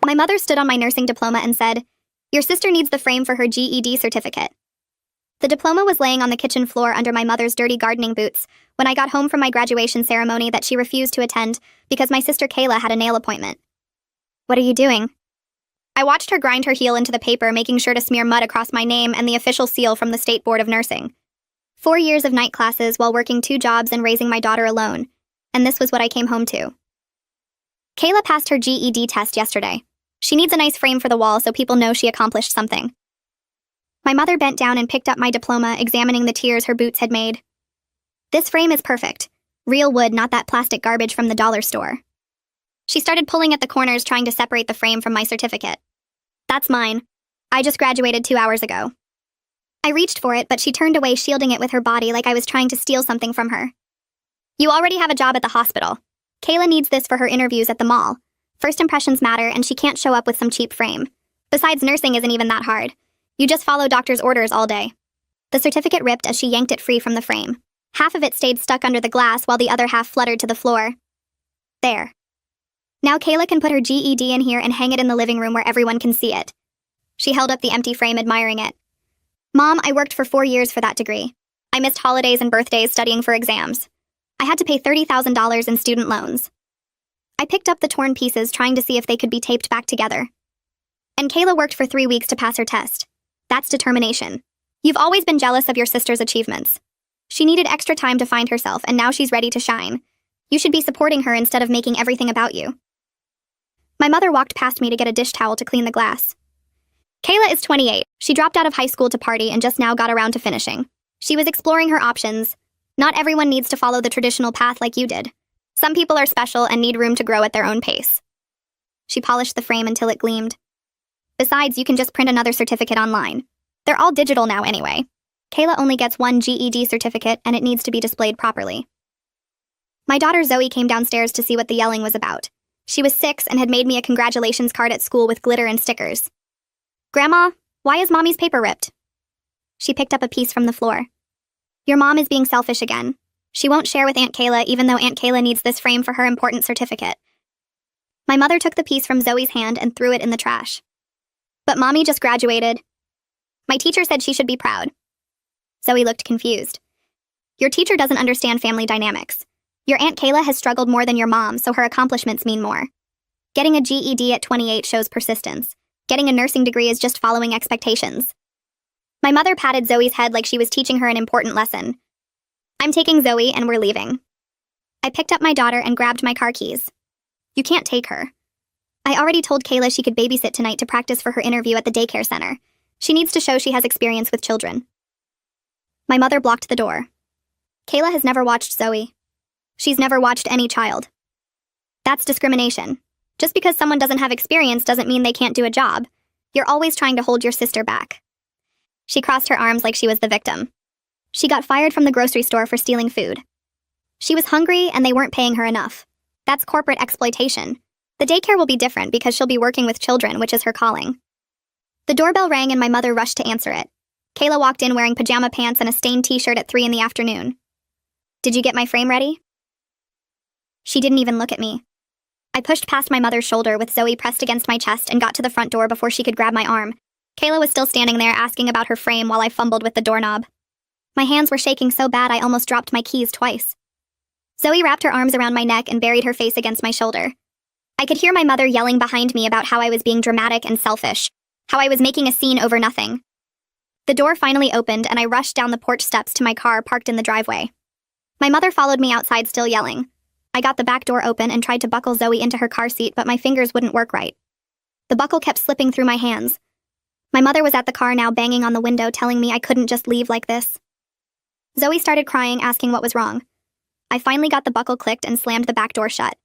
My mother stood on my nursing diploma and said, "Your sister needs the frame for her GED certificate." The diploma was laying on the kitchen floor under my mother's dirty gardening boots when I got home from my graduation ceremony that she refused to attend because my sister Kayla had a nail appointment. "What are you doing?" I watched her grind her heel into the paper, making sure to smear mud across my name and the official seal from the State Board of Nursing. 4 years of night classes while working 2 jobs and raising my daughter alone, and this was what I came home to. Kayla passed her GED test yesterday. She needs a nice frame for the wall so people know she accomplished something. My mother bent down and picked up my diploma, examining the tears her boots had made. "This frame is perfect. Real wood, not that plastic garbage from the dollar store." She started pulling at the corners, trying to separate the frame from my certificate. "That's mine. I just graduated 2 hours ago." I reached for it, but she turned away, shielding it with her body like I was trying to steal something from her. "You already have a job at the hospital. Kayla needs this for her interviews at the mall. First impressions matter, and she can't show up with some cheap frame. Besides, nursing isn't even that hard. You just follow doctor's orders all day." The certificate ripped as she yanked it free from the frame. Half of it stayed stuck under the glass while the other half fluttered to the floor. "There. Now Kayla can put her GED in here and hang it in the living room where everyone can see it." She held up the empty frame, admiring it. "Mom, I worked for 4 years for that degree. I missed holidays and birthdays studying for exams. I had to pay $30,000 in student loans." I picked up the torn pieces, trying to see if they could be taped back together. "And Kayla worked for 3 weeks to pass her test. That's determination. You've always been jealous of your sister's achievements. She needed extra time to find herself, and now she's ready to shine. You should be supporting her instead of making everything about you." My mother walked past me to get a dish towel to clean the glass. "Kayla is 28. She dropped out of high school to party and just now got around to finishing. She was exploring her options. Not everyone needs to follow the traditional path like you did. Some people are special and need room to grow at their own pace." She polished the frame until it gleamed. "Besides, you can just print another certificate online. They're all digital now anyway. Kayla only gets 1 GED certificate, and it needs to be displayed properly." My daughter Zoe came downstairs to see what the yelling was about. She was 6 and had made me a congratulations card at school with glitter and stickers. "Grandma, why is Mommy's paper ripped?" She picked up a piece from the floor. "Your mom is being selfish again. She won't share with Aunt Kayla even though Aunt Kayla needs this frame for her important certificate." My mother took the piece from Zoe's hand and threw it in the trash. "But Mommy just graduated. My teacher said she should be proud." Zoe looked confused. "Your teacher doesn't understand family dynamics. Your Aunt Kayla has struggled more than your mom, so her accomplishments mean more. Getting a GED at 28 shows persistence. Getting a nursing degree is just following expectations." My mother patted Zoe's head like she was teaching her an important lesson. "I'm taking Zoe and we're leaving." I picked up my daughter and grabbed my car keys. "You can't take her. I already told Kayla she could babysit tonight to practice for her interview at the daycare center. She needs to show she has experience with children." My mother blocked the door. "Kayla has never watched Zoe. She's never watched any child. That's discrimination. Just because someone doesn't have experience doesn't mean they can't do a job. You're always trying to hold your sister back." She crossed her arms like she was the victim. She got fired from the grocery store for stealing food. She was hungry and they weren't paying her enough. That's corporate exploitation. The daycare will be different because she'll be working with children, which is her calling. The doorbell rang and my mother rushed to answer it. Kayla walked in wearing pajama pants and a stained t-shirt at 3 in the afternoon. "Did you get my frame ready?" She didn't even look at me. I pushed past my mother's shoulder with Zoe pressed against my chest and got to the front door before she could grab my arm. Kayla was still standing there asking about her frame while I fumbled with the doorknob. My hands were shaking so bad I almost dropped my keys twice. Zoe wrapped her arms around my neck and buried her face against my shoulder. I could hear my mother yelling behind me about how I was being dramatic and selfish, how I was making a scene over nothing. The door finally opened and I rushed down the porch steps to my car parked in the driveway. My mother followed me outside, still yelling. I got the back door open and tried to buckle Zoe into her car seat, but my fingers wouldn't work right. The buckle kept slipping through my hands. My mother was at the car now, banging on the window, telling me I couldn't just leave like this. Zoe started crying, asking what was wrong. I finally got the buckle clicked and slammed the back door shut.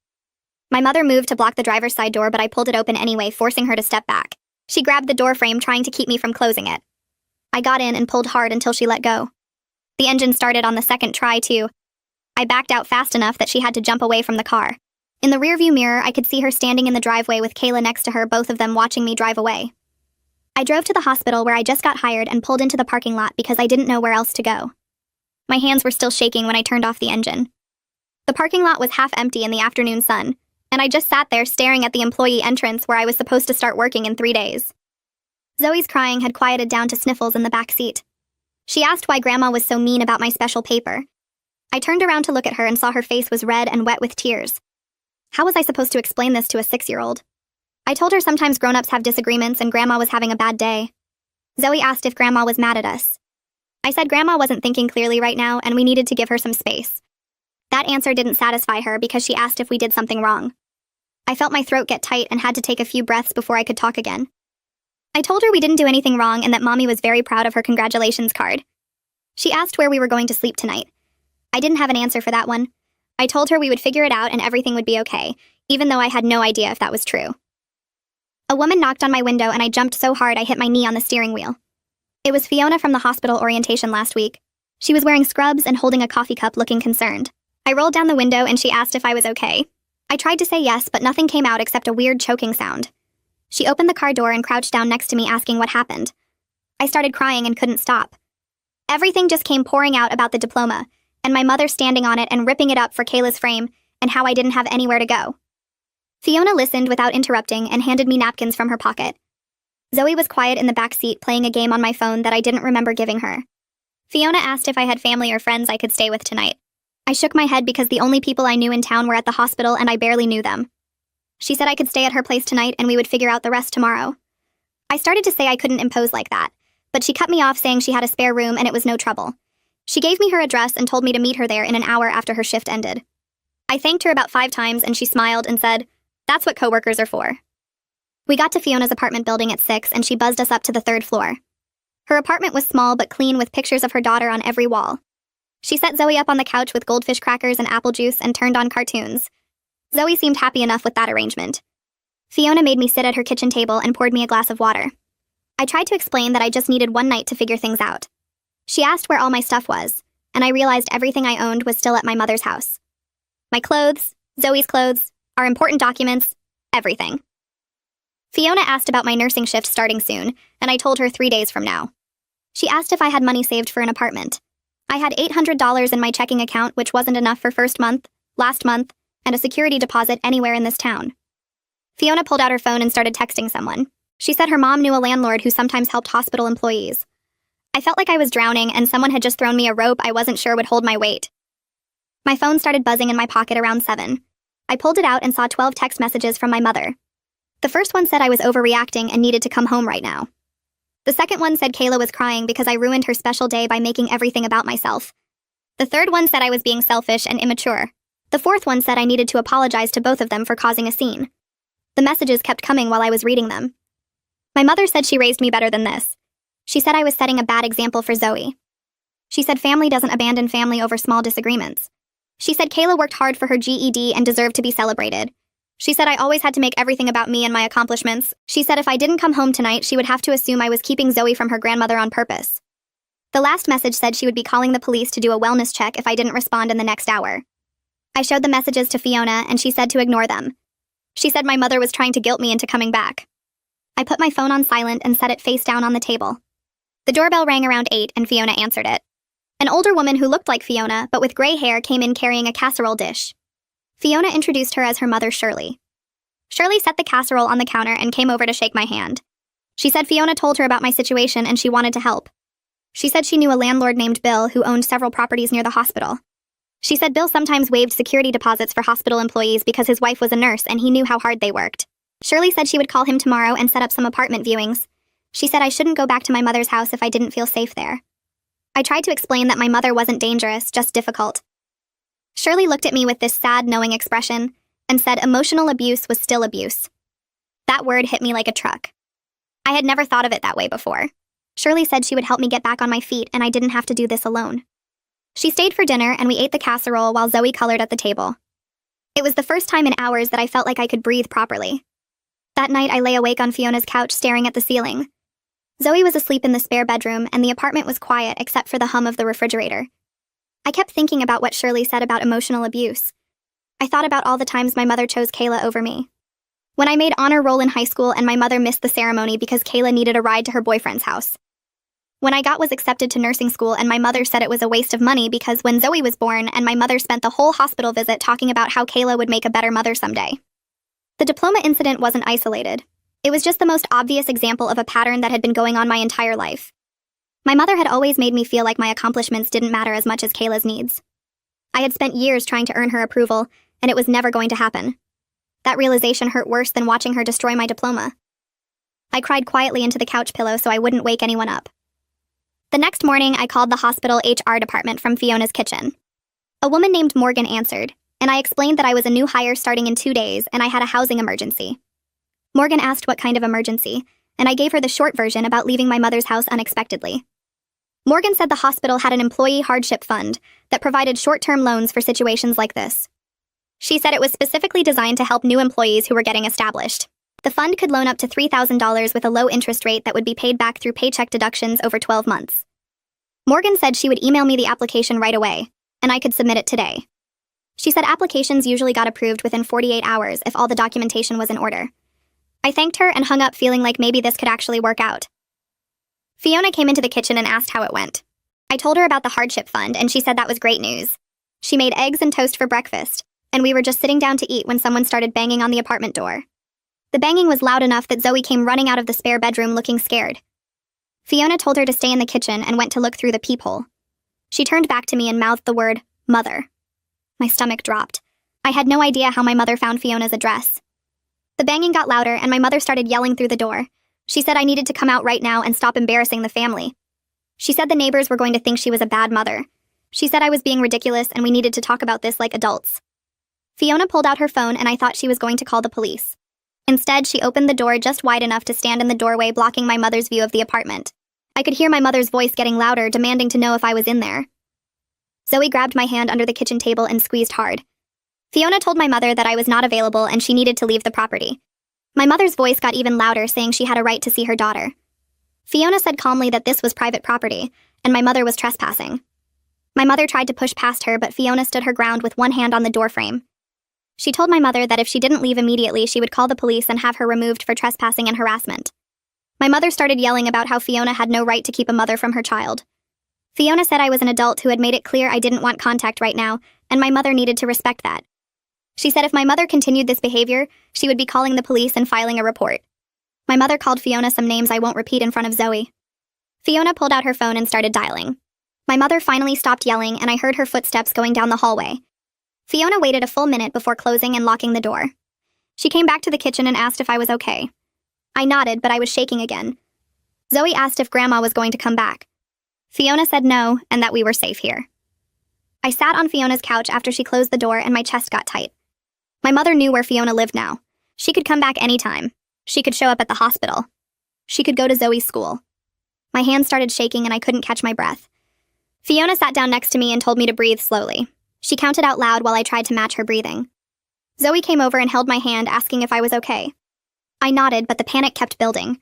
My mother moved to block the driver's side door, but I pulled it open anyway, forcing her to step back. She grabbed the door frame, trying to keep me from closing it. I got in and pulled hard until she let go. The engine started on the second try, too. I backed out fast enough that she had to jump away from the car. In the rearview mirror, I could see her standing in the driveway with Kayla next to her, both of them watching me drive away. I drove to the hospital where I just got hired and pulled into the parking lot because I didn't know where else to go. My hands were still shaking when I turned off the engine. The parking lot was half empty in the afternoon sun, and I just sat there staring at the employee entrance where I was supposed to start working in 3 days. Zoe's crying had quieted down to sniffles in the back seat. She asked why Grandma was so mean about my special paper. I turned around to look at her and saw her face was red and wet with tears. How was I supposed to explain this to a 6-year-old? I told her sometimes grown-ups have disagreements and Grandma was having a bad day. Zoe asked if Grandma was mad at us. I said Grandma wasn't thinking clearly right now and we needed to give her some space. That answer didn't satisfy her because she asked if we did something wrong. I felt my throat get tight and had to take a few breaths before I could talk again. I told her we didn't do anything wrong and that Mommy was very proud of her congratulations card. She asked where we were going to sleep tonight. I didn't have an answer for that one. I told her we would figure it out and everything would be okay, even though I had no idea if that was true. A woman knocked on my window and I jumped so hard I hit my knee on the steering wheel. It was Fiona from the hospital orientation last week. She was wearing scrubs and holding a coffee cup looking concerned. I rolled down the window and she asked if I was okay. I tried to say yes, but nothing came out except a weird choking sound. She opened the car door and crouched down next to me asking what happened. I started crying and couldn't stop. Everything just came pouring out about the diploma, and my mother standing on it and ripping it up for Kayla's frame, and how I didn't have anywhere to go. Fiona listened without interrupting and handed me napkins from her pocket. Zoe was quiet in the back seat playing a game on my phone that I didn't remember giving her. Fiona asked if I had family or friends I could stay with tonight. I shook my head because the only people I knew in town were at the hospital and I barely knew them. She said I could stay at her place tonight and we would figure out the rest tomorrow. I started to say I couldn't impose like that, but she cut me off saying she had a spare room and it was no trouble. She gave me her address and told me to meet her there in an hour after her shift ended. I thanked her about 5 times and she smiled and said, "That's what coworkers are for." We got to Fiona's apartment building at 6 and she buzzed us up to the 3rd floor. Her apartment was small but clean with pictures of her daughter on every wall. She set Zoe up on the couch with goldfish crackers and apple juice and turned on cartoons. Zoe seemed happy enough with that arrangement. Fiona made me sit at her kitchen table and poured me a glass of water. I tried to explain that I just needed one night to figure things out. She asked where all my stuff was, and I realized everything I owned was still at my mother's house. My clothes, Zoe's clothes, our important documents, everything. Fiona asked about my nursing shift starting soon, and I told her 3 days from now. She asked if I had money saved for an apartment. I had $800 in my checking account, which wasn't enough for first month, last month, and a security deposit anywhere in this town. Fiona pulled out her phone and started texting someone. She said her mom knew a landlord who sometimes helped hospital employees. I felt like I was drowning and someone had just thrown me a rope I wasn't sure would hold my weight. My phone started buzzing in my pocket around 7. I pulled it out and saw 12 text messages from my mother. The first one said I was overreacting and needed to come home right now. The second one said Kayla was crying because I ruined her special day by making everything about myself. The third one said I was being selfish and immature. The fourth one said I needed to apologize to both of them for causing a scene. The messages kept coming while I was reading them. My mother said she raised me better than this. She said I was setting a bad example for Zoe. She said family doesn't abandon family over small disagreements. She said Kayla worked hard for her GED and deserved to be celebrated. She said I always had to make everything about me and my accomplishments. She said if I didn't come home tonight, she would have to assume I was keeping Zoe from her grandmother on purpose. The last message said she would be calling the police to do a wellness check if I didn't respond in the next hour. I showed the messages to Fiona, and she said to ignore them. She said my mother was trying to guilt me into coming back. I put my phone on silent and set it face down on the table. The doorbell rang around 8, and Fiona answered it. An older woman who looked like Fiona, but with gray hair, came in carrying a casserole dish. Fiona introduced her as her mother, Shirley. Shirley set the casserole on the counter and came over to shake my hand. She said Fiona told her about my situation and she wanted to help. She said she knew a landlord named Bill who owned several properties near the hospital. She said Bill sometimes waived security deposits for hospital employees because his wife was a nurse and he knew how hard they worked. Shirley said she would call him tomorrow and set up some apartment viewings. She said I shouldn't go back to my mother's house if I didn't feel safe there. I tried to explain that my mother wasn't dangerous, just difficult. Shirley looked at me with this sad, knowing expression and said emotional abuse was still abuse. That word hit me like a truck. I had never thought of it that way before. Shirley said she would help me get back on my feet and I didn't have to do this alone. She stayed for dinner and we ate the casserole while Zoe colored at the table. It was the first time in hours that I felt like I could breathe properly. That night I lay awake on Fiona's couch staring at the ceiling. Zoe was asleep in the spare bedroom and the apartment was quiet except for the hum of the refrigerator. I kept thinking about what Shirley said about emotional abuse. I thought about all the times my mother chose Kayla over me. When I made honor roll in high school and my mother missed the ceremony because Kayla needed a ride to her boyfriend's house. When I was accepted to nursing school and my mother said it was a waste of money because when Zoe was born and my mother spent the whole hospital visit talking about how Kayla would make a better mother someday. The diploma incident wasn't isolated. It was just the most obvious example of a pattern that had been going on my entire life. My mother had always made me feel like my accomplishments didn't matter as much as Kayla's needs. I had spent years trying to earn her approval, and it was never going to happen. That realization hurt worse than watching her destroy my diploma. I cried quietly into the couch pillow so I wouldn't wake anyone up. The next morning, I called the hospital HR department from Fiona's kitchen. A woman named Morgan answered, and I explained that I was a new hire starting in 2 days and I had a housing emergency. Morgan asked what kind of emergency, and I gave her the short version about leaving my mother's house unexpectedly. Morgan said the hospital had an employee hardship fund that provided short-term loans for situations like this. She said it was specifically designed to help new employees who were getting established. The fund could loan up to $3,000 with a low interest rate that would be paid back through paycheck deductions over 12 months. Morgan said she would email me the application right away, and I could submit it today. She said applications usually got approved within 48 hours if all the documentation was in order. I thanked her and hung up feeling like maybe this could actually work out. Fiona came into the kitchen and asked how it went. I told her about the hardship fund, and she said that was great news. She made eggs and toast for breakfast, and we were just sitting down to eat when someone started banging on the apartment door. The banging was loud enough that Zoe came running out of the spare bedroom looking scared. Fiona told her to stay in the kitchen and went to look through the peephole. She turned back to me and mouthed the word, "Mother." My stomach dropped. I had no idea how my mother found Fiona's address. The banging got louder and my mother started yelling through the door. She said I needed to come out right now and stop embarrassing the family. She said the neighbors were going to think she was a bad mother. She said I was being ridiculous and we needed to talk about this like adults. Fiona pulled out her phone and I thought she was going to call the police. Instead, she opened the door just wide enough to stand in the doorway blocking my mother's view of the apartment. I could hear my mother's voice getting louder, demanding to know if I was in there. Zoe grabbed my hand under the kitchen table and squeezed hard. Fiona told my mother that I was not available and she needed to leave the property. My mother's voice got even louder, saying she had a right to see her daughter. Fiona said calmly that this was private property, and my mother was trespassing. My mother tried to push past her, but Fiona stood her ground with one hand on the doorframe. She told my mother that if she didn't leave immediately, she would call the police and have her removed for trespassing and harassment. My mother started yelling about how Fiona had no right to keep a mother from her child. Fiona said I was an adult who had made it clear I didn't want contact right now, and my mother needed to respect that. She said if my mother continued this behavior, she would be calling the police and filing a report. My mother called Fiona some names I won't repeat in front of Zoe. Fiona pulled out her phone and started dialing. My mother finally stopped yelling, and I heard her footsteps going down the hallway. Fiona waited a full minute before closing and locking the door. She came back to the kitchen and asked if I was okay. I nodded, but I was shaking again. Zoe asked if Grandma was going to come back. Fiona said no, and that we were safe here. I sat on Fiona's couch after she closed the door and my chest got tight. My mother knew where Fiona lived now. She could come back anytime. She could show up at the hospital. She could go to Zoe's school. My hands started shaking and I couldn't catch my breath. Fiona sat down next to me and told me to breathe slowly. She counted out loud while I tried to match her breathing. Zoe came over and held my hand, asking if I was okay. I nodded, but the panic kept building.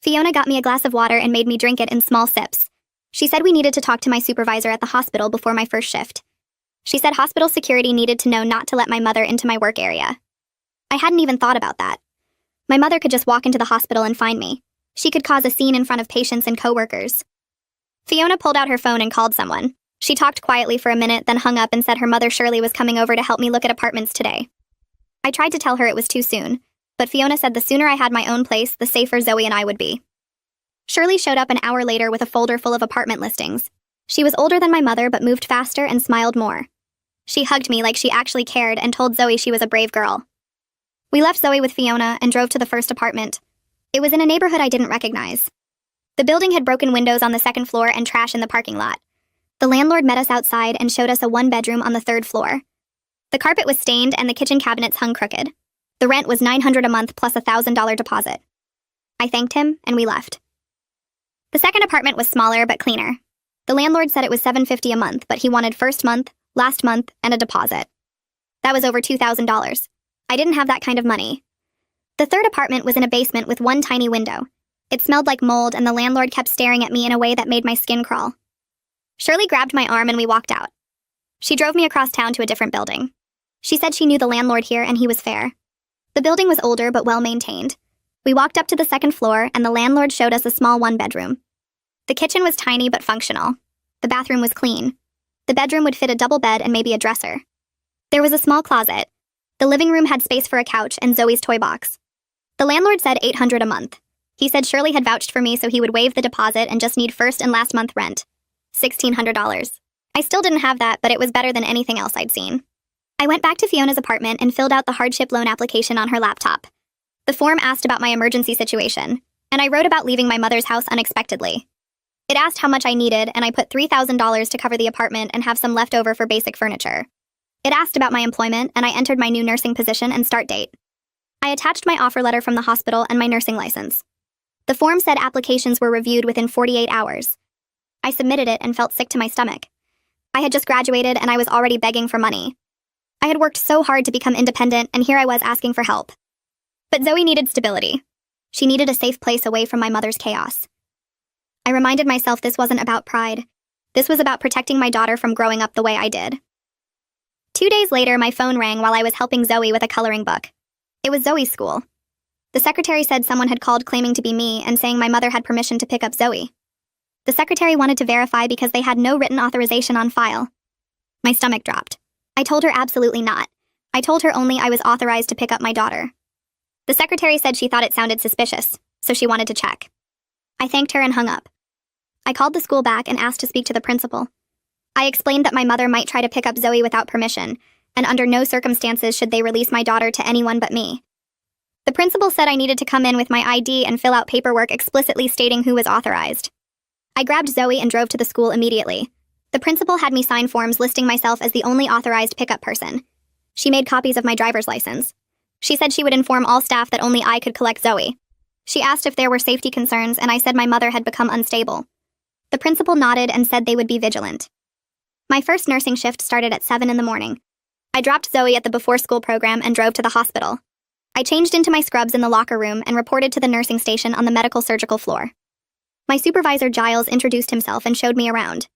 Fiona got me a glass of water and made me drink it in small sips. She said we needed to talk to my supervisor at the hospital before my first shift. She said hospital security needed to know not to let my mother into my work area. I hadn't even thought about that. My mother could just walk into the hospital and find me. She could cause a scene in front of patients and coworkers. Fiona pulled out her phone and called someone. She talked quietly for a minute, then hung up and said her mother Shirley was coming over to help me look at apartments today. I tried to tell her it was too soon, but Fiona said the sooner I had my own place, the safer Zoe and I would be. Shirley showed up an hour later with a folder full of apartment listings. She was older than my mother but moved faster and smiled more. She hugged me like she actually cared and told Zoe she was a brave girl. We left Zoe with Fiona and drove to the first apartment. It was in a neighborhood I didn't recognize. The building had broken windows on the second floor and trash in the parking lot. The landlord met us outside and showed us a one-bedroom on the third floor. The carpet was stained and the kitchen cabinets hung crooked. The rent was $900 a month plus a $1,000 deposit. I thanked him and we left. The second apartment was smaller but cleaner. The landlord said it was $750 a month, but he wanted first month, last month, and a deposit. That was over $2,000. I didn't have that kind of money. The third apartment was in a basement with one tiny window. It smelled like mold and the landlord kept staring at me in a way that made my skin crawl. Shirley grabbed my arm and we walked out. She drove me across town to a different building. She said she knew the landlord here and he was fair. The building was older but well-maintained. We walked up to the second floor and the landlord showed us a small one-bedroom. The kitchen was tiny but functional. The bathroom was clean. The bedroom would fit a double bed and maybe a dresser. There was a small closet. The living room had space for a couch and Zoe's toy box. The landlord said $800 a month. He said Shirley had vouched for me so he would waive the deposit and just need first and last month rent. $1,600. I still didn't have that, but it was better than anything else I'd seen. I went back to Fiona's apartment and filled out the hardship loan application on her laptop. The form asked about my emergency situation, and I wrote about leaving my mother's house unexpectedly. It asked how much I needed, and I put $3,000 to cover the apartment and have some left over for basic furniture. It asked about my employment, and I entered my new nursing position and start date. I attached my offer letter from the hospital and my nursing license. The form said applications were reviewed within 48 hours. I submitted it and felt sick to my stomach. I had just graduated and I was already begging for money. I had worked so hard to become independent, and here I was asking for help. But Zoe needed stability. She needed a safe place away from my mother's chaos. I reminded myself this wasn't about pride. This was about protecting my daughter from growing up the way I did. 2 days later, my phone rang while I was helping Zoe with a coloring book. It was Zoe's school. The secretary said someone had called claiming to be me and saying my mother had permission to pick up Zoe. The secretary wanted to verify because they had no written authorization on file. My stomach dropped. I told her absolutely not. I told her only I was authorized to pick up my daughter. The secretary said she thought it sounded suspicious, so she wanted to check. I thanked her and hung up. I called the school back and asked to speak to the principal. I explained that my mother might try to pick up Zoe without permission, and under no circumstances should they release my daughter to anyone but me. The principal said I needed to come in with my ID and fill out paperwork explicitly stating who was authorized. I grabbed Zoe and drove to the school immediately. The principal had me sign forms listing myself as the only authorized pickup person. She made copies of my driver's license. She said she would inform all staff that only I could collect Zoe. She asked if there were safety concerns, and I said my mother had become unstable. The principal nodded and said they would be vigilant. My first nursing shift started at 7 in the morning. I dropped Zoe at the before-school program and drove to the hospital. I changed into my scrubs in the locker room and reported to the nursing station on the medical surgical floor. My supervisor, Giles, introduced himself and showed me around.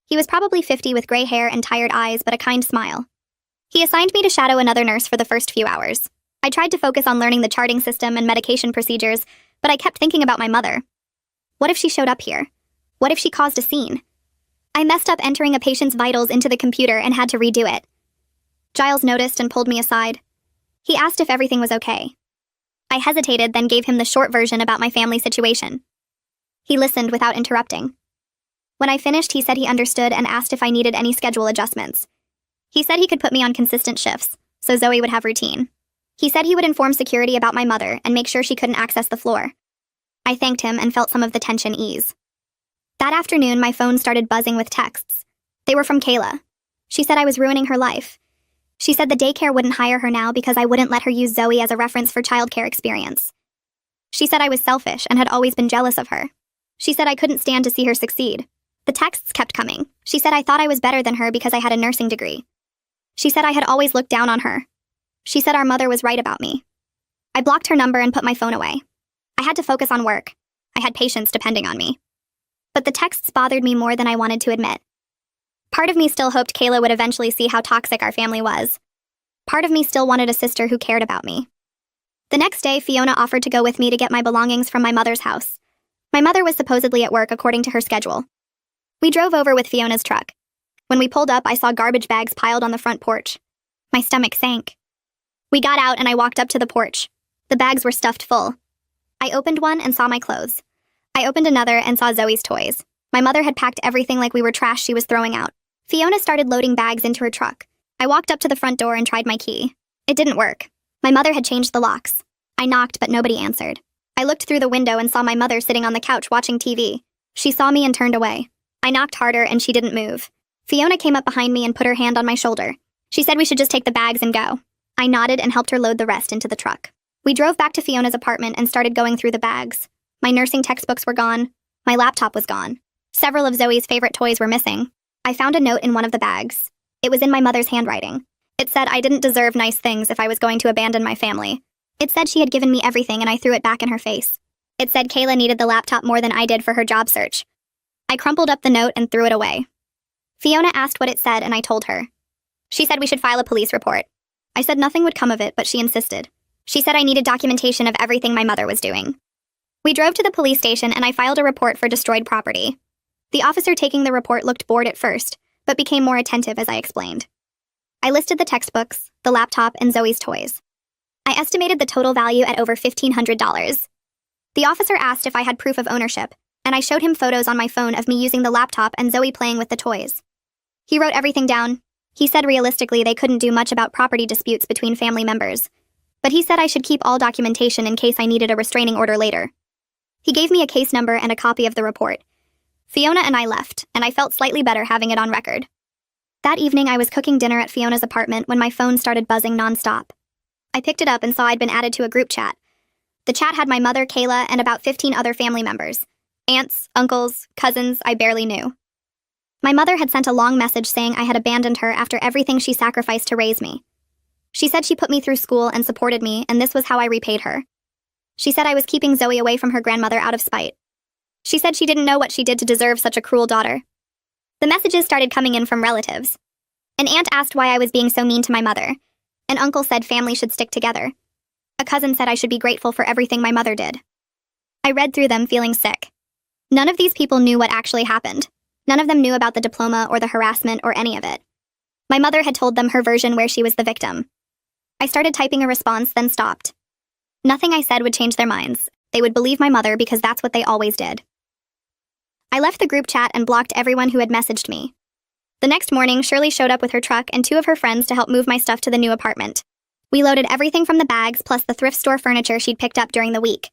He was probably 50 with gray hair and tired eyes, but a kind smile. He assigned me to shadow another nurse for the first few hours. I tried to focus on learning the charting system and medication procedures, but I kept thinking about my mother. What if she showed up here? What if she caused a scene? I messed up entering a patient's vitals into the computer and had to redo it. Giles noticed and pulled me aside. He asked if everything was okay. I hesitated, then gave him the short version about my family situation. He listened without interrupting. When I finished, he said he understood and asked if I needed any schedule adjustments. He said he could put me on consistent shifts, so Zoe would have routine. He said he would inform security about my mother and make sure she couldn't access the floor. I thanked him and felt some of the tension ease. That afternoon, my phone started buzzing with texts. They were from Kayla. She said I was ruining her life. She said the daycare wouldn't hire her now because I wouldn't let her use Zoe as a reference for childcare experience. She said I was selfish and had always been jealous of her. She said I couldn't stand to see her succeed. The texts kept coming. She said I thought I was better than her because I had a nursing degree. She said I had always looked down on her. She said our mother was right about me. I blocked her number and put my phone away. I had to focus on work. I had patients depending on me. But the texts bothered me more than I wanted to admit. Part of me still hoped Kayla would eventually see how toxic our family was. Part of me still wanted a sister who cared about me. The next day, Fiona offered to go with me to get my belongings from my mother's house. My mother was supposedly at work according to her schedule. We drove over with Fiona's truck. When we pulled up, I saw garbage bags piled on the front porch. My stomach sank. We got out and I walked up to the porch. The bags were stuffed full. I opened one and saw my clothes. I opened another and saw Zoe's toys. My mother had packed everything like we were trash she was throwing out. Fiona started loading bags into her truck. I walked up to the front door and tried my key. It didn't work. My mother had changed the locks. I knocked, but nobody answered. I looked through the window and saw my mother sitting on the couch watching TV. She saw me and turned away. I knocked harder and she didn't move. Fiona came up behind me and put her hand on my shoulder. She said we should just take the bags and go. I nodded and helped her load the rest into the truck. We drove back to Fiona's apartment and started going through the bags. My nursing textbooks were gone. My laptop was gone. Several of Zoe's favorite toys were missing. I found a note in one of the bags. It was in my mother's handwriting. It said I didn't deserve nice things if I was going to abandon my family. It said she had given me everything and I threw it back in her face. It said Kayla needed the laptop more than I did for her job search. I crumpled up the note and threw it away. Fiona asked what it said and I told her. She said we should file a police report. I said nothing would come of it, but she insisted. She said I needed documentation of everything my mother was doing. We drove to the police station and I filed a report for destroyed property. The officer taking the report looked bored at first, but became more attentive as I explained. I listed the textbooks, the laptop, and Zoe's toys. I estimated the total value at over $1,500. The officer asked if I had proof of ownership, and I showed him photos on my phone of me using the laptop and Zoe playing with the toys. He wrote everything down. He said realistically they couldn't do much about property disputes between family members, but he said I should keep all documentation in case I needed a restraining order later. He gave me a case number and a copy of the report. Fiona and I left, and I felt slightly better having it on record. That evening I was cooking dinner at Fiona's apartment when my phone started buzzing nonstop. I picked it up and saw I'd been added to a group chat. The chat had my mother, Kayla, and about 15 other family members. Aunts, uncles, cousins I barely knew. My mother had sent a long message saying I had abandoned her after everything she sacrificed to raise me. She said she put me through school and supported me, and this was how I repaid her. She said I was keeping Zoe away from her grandmother out of spite. She said she didn't know what she did to deserve such a cruel daughter. The messages started coming in from relatives. An aunt asked why I was being so mean to my mother. An uncle said family should stick together. A cousin said I should be grateful for everything my mother did. I read through them feeling sick. None of these people knew what actually happened. None of them knew about the diploma or the harassment or any of it. My mother had told them her version where she was the victim. I started typing a response, then stopped. Nothing I said would change their minds. They would believe my mother because that's what they always did. I left the group chat and blocked everyone who had messaged me. The next morning, Shirley showed up with her truck and 2 of her friends to help move my stuff to the new apartment. We loaded everything from the bags plus the thrift store furniture she'd picked up during the week.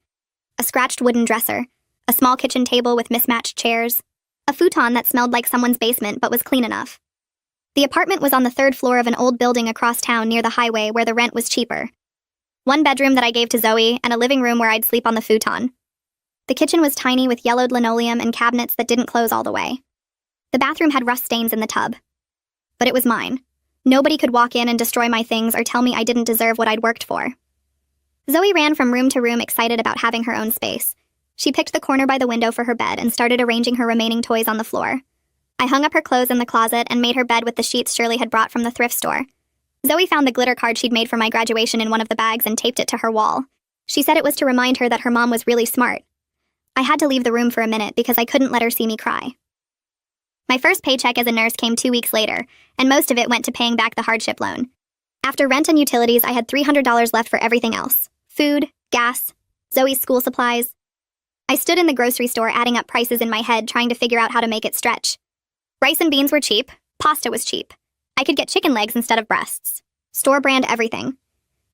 A scratched wooden dresser, a small kitchen table with mismatched chairs, a futon that smelled like someone's basement but was clean enough. The apartment was on the 3rd floor of an old building across town near the highway where the rent was cheaper. 1 bedroom that I gave to Zoe and a living room where I'd sleep on the futon. The kitchen was tiny with yellowed linoleum and cabinets that didn't close all the way. The bathroom had rust stains in the tub. But it was mine. Nobody could walk in and destroy my things or tell me I didn't deserve what I'd worked for. Zoe ran from room to room excited about having her own space. She picked the corner by the window for her bed and started arranging her remaining toys on the floor. I hung up her clothes in the closet and made her bed with the sheets Shirley had brought from the thrift store. Zoe found the glitter card she'd made for my graduation in one of the bags and taped it to her wall. She said it was to remind her that her mom was really smart. I had to leave the room for a minute because I couldn't let her see me cry. My first paycheck as a nurse came 2 weeks later, and most of it went to paying back the hardship loan. After rent and utilities, I had $300 left for everything else. Food, gas, Zoe's school supplies. I stood in the grocery store adding up prices in my head trying to figure out how to make it stretch. Rice and beans were cheap. Pasta was cheap. I could get chicken legs instead of breasts. Store-brand everything.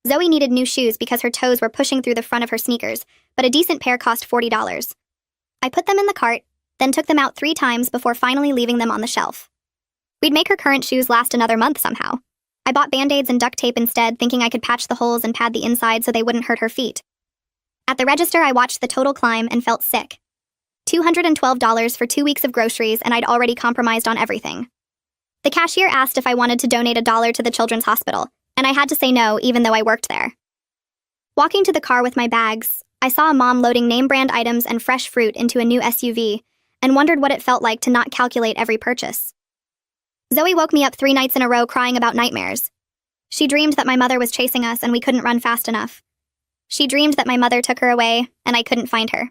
Zoe needed new shoes because her toes were pushing through the front of her sneakers, but a decent pair cost $40. I put them in the cart, then took them out 3 times before finally leaving them on the shelf. We'd make her current shoes last another month somehow. I bought Band-Aids and duct tape instead, thinking I could patch the holes and pad the inside so they wouldn't hurt her feet. At the register, I watched the total climb and felt sick. $212 for 2 weeks of groceries, and I'd already compromised on everything. The cashier asked if I wanted to donate $1 to the children's hospital, and I had to say no even though I worked there. Walking to the car with my bags, I saw a mom loading name-brand items and fresh fruit into a new SUV, and wondered what it felt like to not calculate every purchase. Zoe woke me up 3 nights in a row crying about nightmares. She dreamed that my mother was chasing us and we couldn't run fast enough. She dreamed that my mother took her away and I couldn't find her.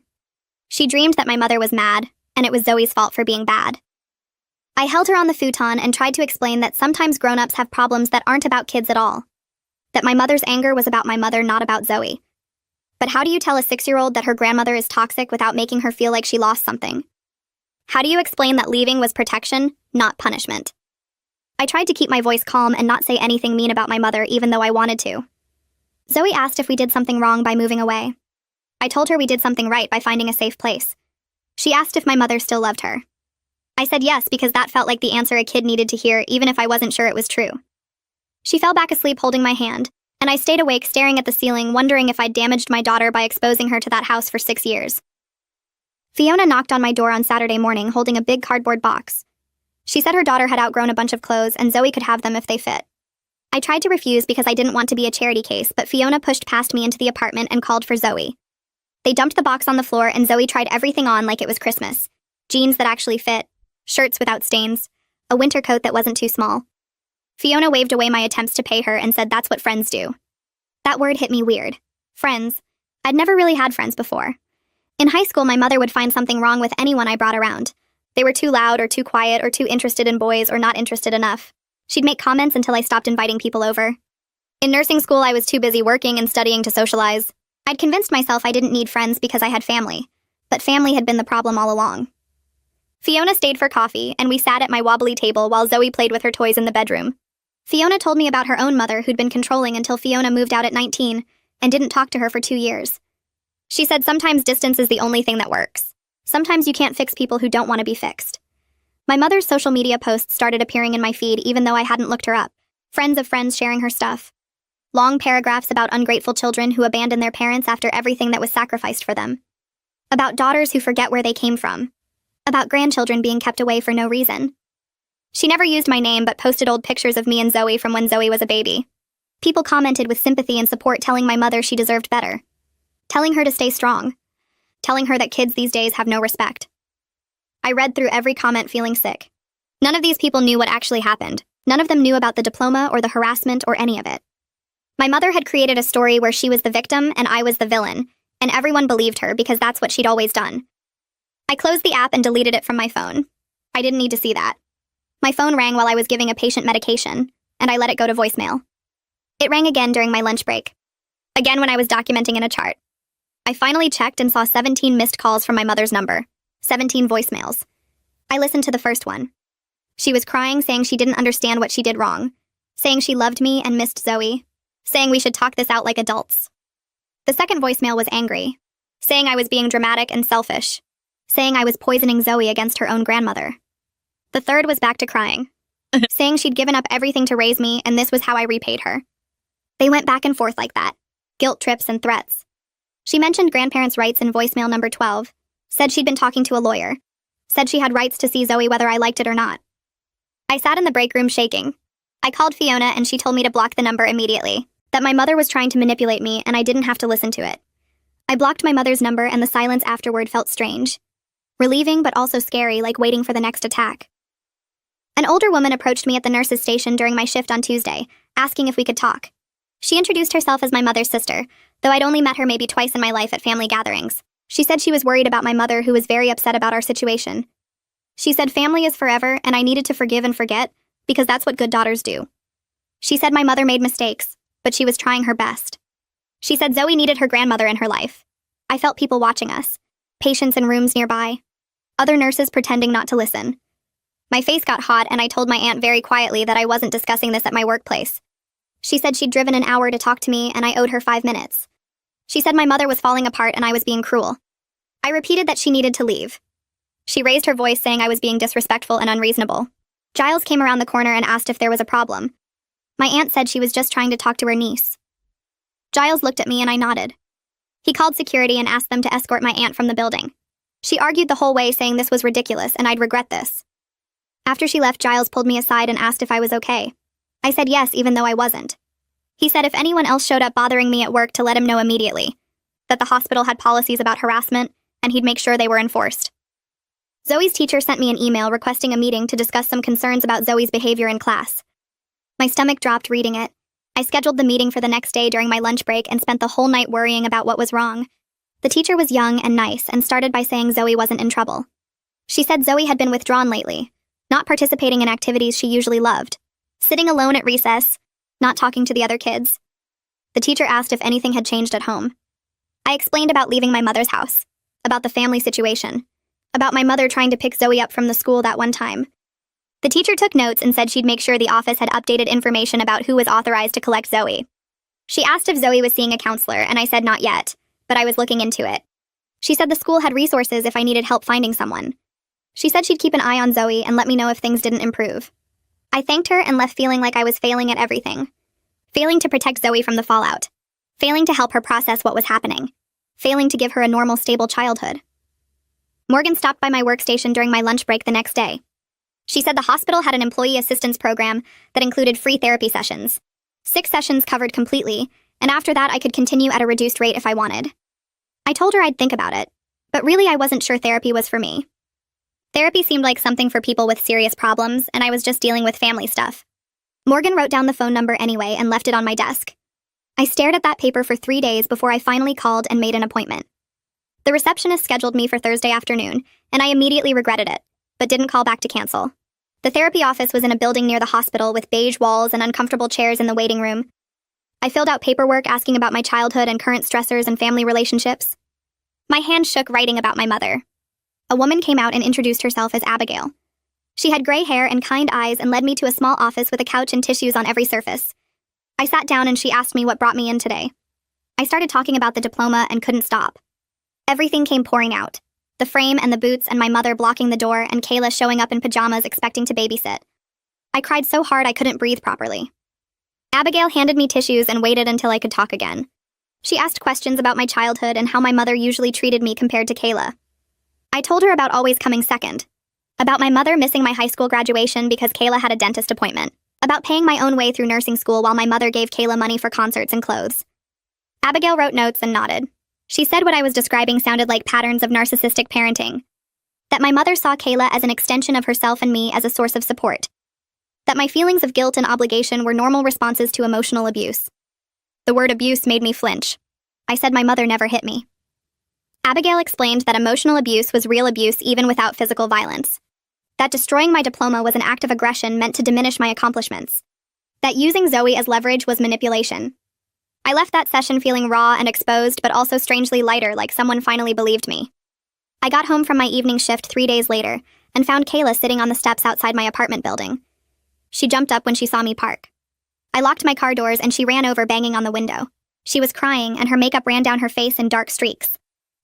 She dreamed that my mother was mad, and it was Zoe's fault for being bad. I held her on the futon and tried to explain that sometimes grown-ups have problems that aren't about kids at all. That my mother's anger was about my mother, not about Zoe. But how do you tell a 6-year-old that her grandmother is toxic without making her feel like she lost something? How do you explain that leaving was protection, not punishment? I tried to keep my voice calm and not say anything mean about my mother even though I wanted to. Zoe asked if we did something wrong by moving away. I told her we did something right by finding a safe place. She asked if my mother still loved her. I said yes because that felt like the answer a kid needed to hear even if I wasn't sure it was true. She fell back asleep holding my hand, and I stayed awake staring at the ceiling wondering if I'd damaged my daughter by exposing her to that house for 6 years. Fiona knocked on my door on Saturday morning holding a big cardboard box. She said her daughter had outgrown a bunch of clothes and Zoe could have them if they fit. I tried to refuse because I didn't want to be a charity case, but Fiona pushed past me into the apartment and called for Zoe. They dumped the box on the floor and Zoe tried everything on like it was Christmas. Jeans that actually fit, shirts without stains, a winter coat that wasn't too small. Fiona waved away my attempts to pay her and said that's what friends do. That word hit me weird. Friends. I'd never really had friends before. In high school, my mother would find something wrong with anyone I brought around. They were too loud or too quiet or too interested in boys or not interested enough. She'd make comments until I stopped inviting people over. In nursing school, I was too busy working and studying to socialize. I'd convinced myself I didn't need friends because I had family, but family had been the problem all along. Fiona stayed for coffee, and we sat at my wobbly table while Zoe played with her toys in the bedroom. Fiona told me about her own mother who'd been controlling until Fiona moved out at 19 and didn't talk to her for 2 years. She said sometimes distance is the only thing that works. Sometimes you can't fix people who don't want to be fixed. My mother's social media posts started appearing in my feed even though I hadn't looked her up. Friends of friends sharing her stuff. Long paragraphs about ungrateful children who abandon their parents after everything that was sacrificed for them. About daughters who forget where they came from. About grandchildren being kept away for no reason. She never used my name but posted old pictures of me and Zoe from when Zoe was a baby. People commented with sympathy and support telling my mother she deserved better. Telling her to stay strong. Telling her that kids these days have no respect. I read through every comment feeling sick. None of these people knew what actually happened. None of them knew about the diploma or the harassment or any of it. My mother had created a story where she was the victim and I was the villain, and everyone believed her because that's what she'd always done. I closed the app and deleted it from my phone. I didn't need to see that. My phone rang while I was giving a patient medication, and I let it go to voicemail. It rang again during my lunch break. Again when I was documenting in a chart. I finally checked and saw 17 missed calls from my mother's number. 17 voicemails. I listened to the first one. She was crying, saying she didn't understand what she did wrong, saying she loved me and missed Zoe, saying we should talk this out like adults. The second voicemail was angry, saying I was being dramatic and selfish, saying I was poisoning Zoe against her own grandmother. The third was back to crying, saying she'd given up everything to raise me and this was how I repaid her. They went back and forth like that, guilt trips and threats. She mentioned grandparents' rights in voicemail number 12, said she'd been talking to a lawyer, said she had rights to see Zoe whether I liked it or not. I sat in the break room shaking. I called Fiona and she told me to block the number immediately, that my mother was trying to manipulate me and I didn't have to listen to it. I blocked my mother's number and the silence afterward felt strange. Relieving but also scary, like waiting for the next attack. An older woman approached me at the nurse's station during my shift on Tuesday, asking if we could talk. She introduced herself as my mother's sister, though I'd only met her maybe twice in my life at family gatherings. She said she was worried about my mother who was very upset about our situation. She said family is forever and I needed to forgive and forget because that's what good daughters do. She said my mother made mistakes, but she was trying her best. She said Zoe needed her grandmother in her life. I felt people watching us, patients in rooms nearby, other nurses pretending not to listen. My face got hot and I told my aunt very quietly that I wasn't discussing this at my workplace. She said she'd driven an hour to talk to me and I owed her 5 minutes. She said my mother was falling apart and I was being cruel. I repeated that she needed to leave. She raised her voice saying I was being disrespectful and unreasonable. Giles came around the corner and asked if there was a problem. My aunt said she was just trying to talk to her niece. Giles looked at me and I nodded. He called security and asked them to escort my aunt from the building. She argued the whole way saying this was ridiculous and I'd regret this. After she left, Giles pulled me aside and asked if I was okay. I said yes, even though I wasn't. He said if anyone else showed up bothering me at work to let him know immediately, that the hospital had policies about harassment, and he'd make sure they were enforced. Zoe's teacher sent me an email requesting a meeting to discuss some concerns about Zoe's behavior in class. My stomach dropped reading it. I scheduled the meeting for the next day during my lunch break and spent the whole night worrying about what was wrong. The teacher was young and nice and started by saying Zoe wasn't in trouble. She said Zoe had been withdrawn lately, not participating in activities she usually loved, sitting alone at recess, not talking to the other kids. The teacher asked if anything had changed at home. I explained about leaving my mother's house, about the family situation, about my mother trying to pick Zoe up from the school that one time. The teacher took notes and said she'd make sure the office had updated information about who was authorized to collect Zoe. She asked if Zoe was seeing a counselor, and I said not yet, but I was looking into it. She said the school had resources if I needed help finding someone. She said she'd keep an eye on Zoe and let me know if things didn't improve. I thanked her and left feeling like I was failing at everything. Failing to protect Zoe from the fallout. Failing to help her process what was happening. Failing to give her a normal, stable childhood. Morgan stopped by my workstation during my lunch break the next day. She said the hospital had an employee assistance program that included free therapy sessions. 6 sessions covered completely, and after that I could continue at a reduced rate if I wanted. I told her I'd think about it, but really I wasn't sure therapy was for me. Therapy seemed like something for people with serious problems, and I was just dealing with family stuff. Morgan wrote down the phone number anyway and left it on my desk. I stared at that paper for 3 days before I finally called and made an appointment. The receptionist scheduled me for Thursday afternoon, and I immediately regretted it, but didn't call back to cancel. The therapy office was in a building near the hospital with beige walls and uncomfortable chairs in the waiting room. I filled out paperwork asking about my childhood and current stressors and family relationships. My hand shook writing about my mother. A woman came out and introduced herself as Abigail. She had gray hair and kind eyes and led me to a small office with a couch and tissues on every surface. I sat down and she asked me what brought me in today. I started talking about the diploma and couldn't stop. Everything came pouring out. The frame and the boots and my mother blocking the door and Kayla showing up in pajamas expecting to babysit. I cried so hard I couldn't breathe properly. Abigail handed me tissues and waited until I could talk again. She asked questions about my childhood and how my mother usually treated me compared to Kayla. I told her about always coming second. About my mother missing my high school graduation because Kayla had a dentist appointment. About paying my own way through nursing school while my mother gave Kayla money for concerts and clothes. Abigail wrote notes and nodded. She said what I was describing sounded like patterns of narcissistic parenting. That my mother saw Kayla as an extension of herself and me as a source of support. That my feelings of guilt and obligation were normal responses to emotional abuse. The word abuse made me flinch. I said my mother never hit me. Abigail explained that emotional abuse was real abuse even without physical violence. That destroying my diploma was an act of aggression meant to diminish my accomplishments. That using Zoe as leverage was manipulation. I left that session feeling raw and exposed, but also strangely lighter, like someone finally believed me. I got home from my evening shift 3 days later and found Kayla sitting on the steps outside my apartment building. She jumped up when she saw me park. I locked my car doors and she ran over banging on the window. She was crying and her makeup ran down her face in dark streaks.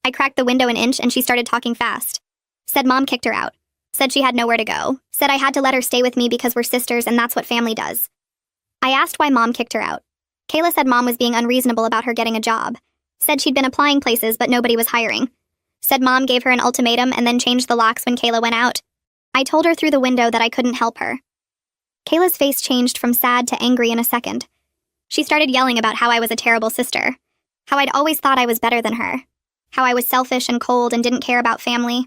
I cracked the window an inch and she started talking fast. Said mom kicked her out. Said she had nowhere to go. Said I had to let her stay with me because we're sisters and that's what family does. I asked why mom kicked her out. Kayla said mom was being unreasonable about her getting a job. Said she'd been applying places but nobody was hiring. Said mom gave her an ultimatum and then changed the locks when Kayla went out. I told her through the window that I couldn't help her. Kayla's face changed from sad to angry in a second. She started yelling about how I was a terrible sister. How I'd always thought I was better than her. How I was selfish and cold and didn't care about family.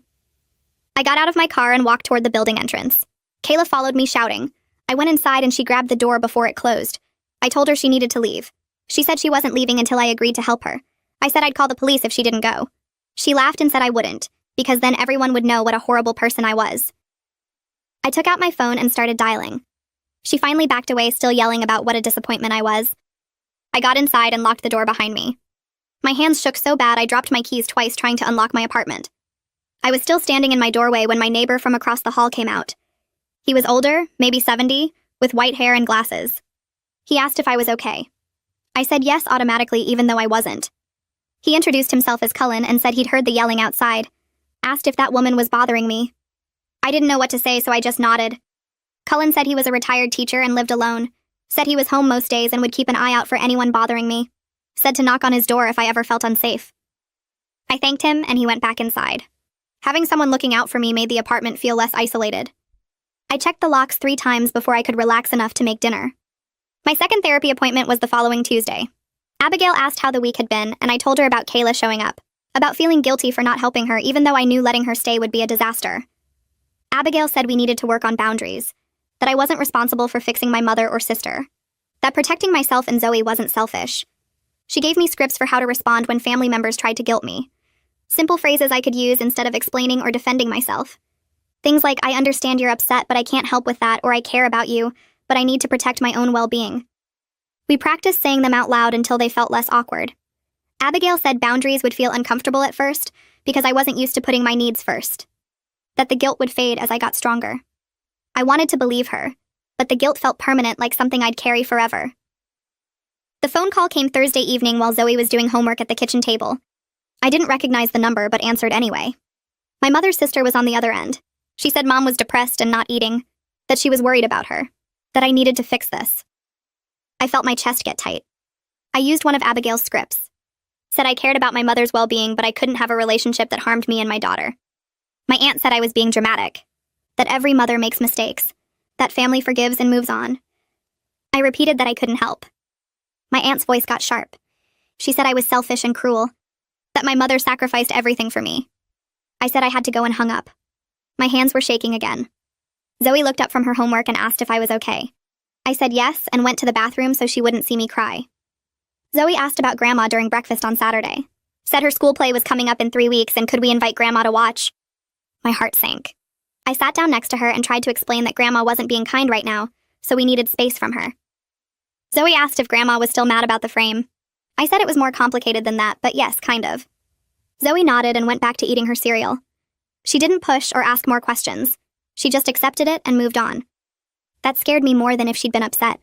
I got out of my car and walked toward the building entrance. Kayla followed me shouting. I went inside and she grabbed the door before it closed. I told her she needed to leave. She said she wasn't leaving until I agreed to help her. I said I'd call the police if she didn't go. She laughed and said I wouldn't, because then everyone would know what a horrible person I was. I took out my phone and started dialing. She finally backed away, still yelling about what a disappointment I was. I got inside and locked the door behind me. My hands shook so bad I dropped my keys twice trying to unlock my apartment. I was still standing in my doorway when my neighbor from across the hall came out. He was older, maybe 70, with white hair and glasses. He asked if I was okay. I said yes automatically even though I wasn't. He introduced himself as Cullen and said he'd heard the yelling outside. Asked if that woman was bothering me. I didn't know what to say, so I just nodded. Cullen said he was a retired teacher and lived alone. Said he was home most days and would keep an eye out for anyone bothering me. Said to knock on his door if I ever felt unsafe. I thanked him and he went back inside. Having someone looking out for me made the apartment feel less isolated. I checked the locks 3 times before I could relax enough to make dinner. My second therapy appointment was the following Tuesday. Abigail asked how the week had been, and I told her about Kayla showing up, about feeling guilty for not helping her even though I knew letting her stay would be a disaster. Abigail said we needed to work on boundaries, that I wasn't responsible for fixing my mother or sister, that protecting myself and Zoe wasn't selfish. She gave me scripts for how to respond when family members tried to guilt me. Simple phrases I could use instead of explaining or defending myself. Things like, I understand you're upset, but I can't help with that, or I care about you, but I need to protect my own well-being. We practiced saying them out loud until they felt less awkward. Abigail said boundaries would feel uncomfortable at first because I wasn't used to putting my needs first. That the guilt would fade as I got stronger. I wanted to believe her, but the guilt felt permanent, like something I'd carry forever. The phone call came Thursday evening while Zoe was doing homework at the kitchen table. I didn't recognize the number but answered anyway. My mother's sister was on the other end. She said mom was depressed and not eating, that she was worried about her, that I needed to fix this. I felt my chest get tight. I used one of Abigail's scripts. Said I cared about my mother's well-being, but I couldn't have a relationship that harmed me and my daughter. My aunt said I was being dramatic, that every mother makes mistakes, that family forgives and moves on. I repeated that I couldn't help. My aunt's voice got sharp. She said I was selfish and cruel, that my mother sacrificed everything for me. I said I had to go and hung up. My hands were shaking again. Zoe looked up from her homework and asked if I was okay. I said yes and went to the bathroom so she wouldn't see me cry. Zoe asked about Grandma during breakfast on Saturday. Said her school play was coming up in 3 weeks and could we invite Grandma to watch? My heart sank. I sat down next to her and tried to explain that Grandma wasn't being kind right now, so we needed space from her. Zoe asked if Grandma was still mad about the frame. I said it was more complicated than that, but yes, kind of. Zoe nodded and went back to eating her cereal. She didn't push or ask more questions. She just accepted it and moved on. That scared me more than if she'd been upset.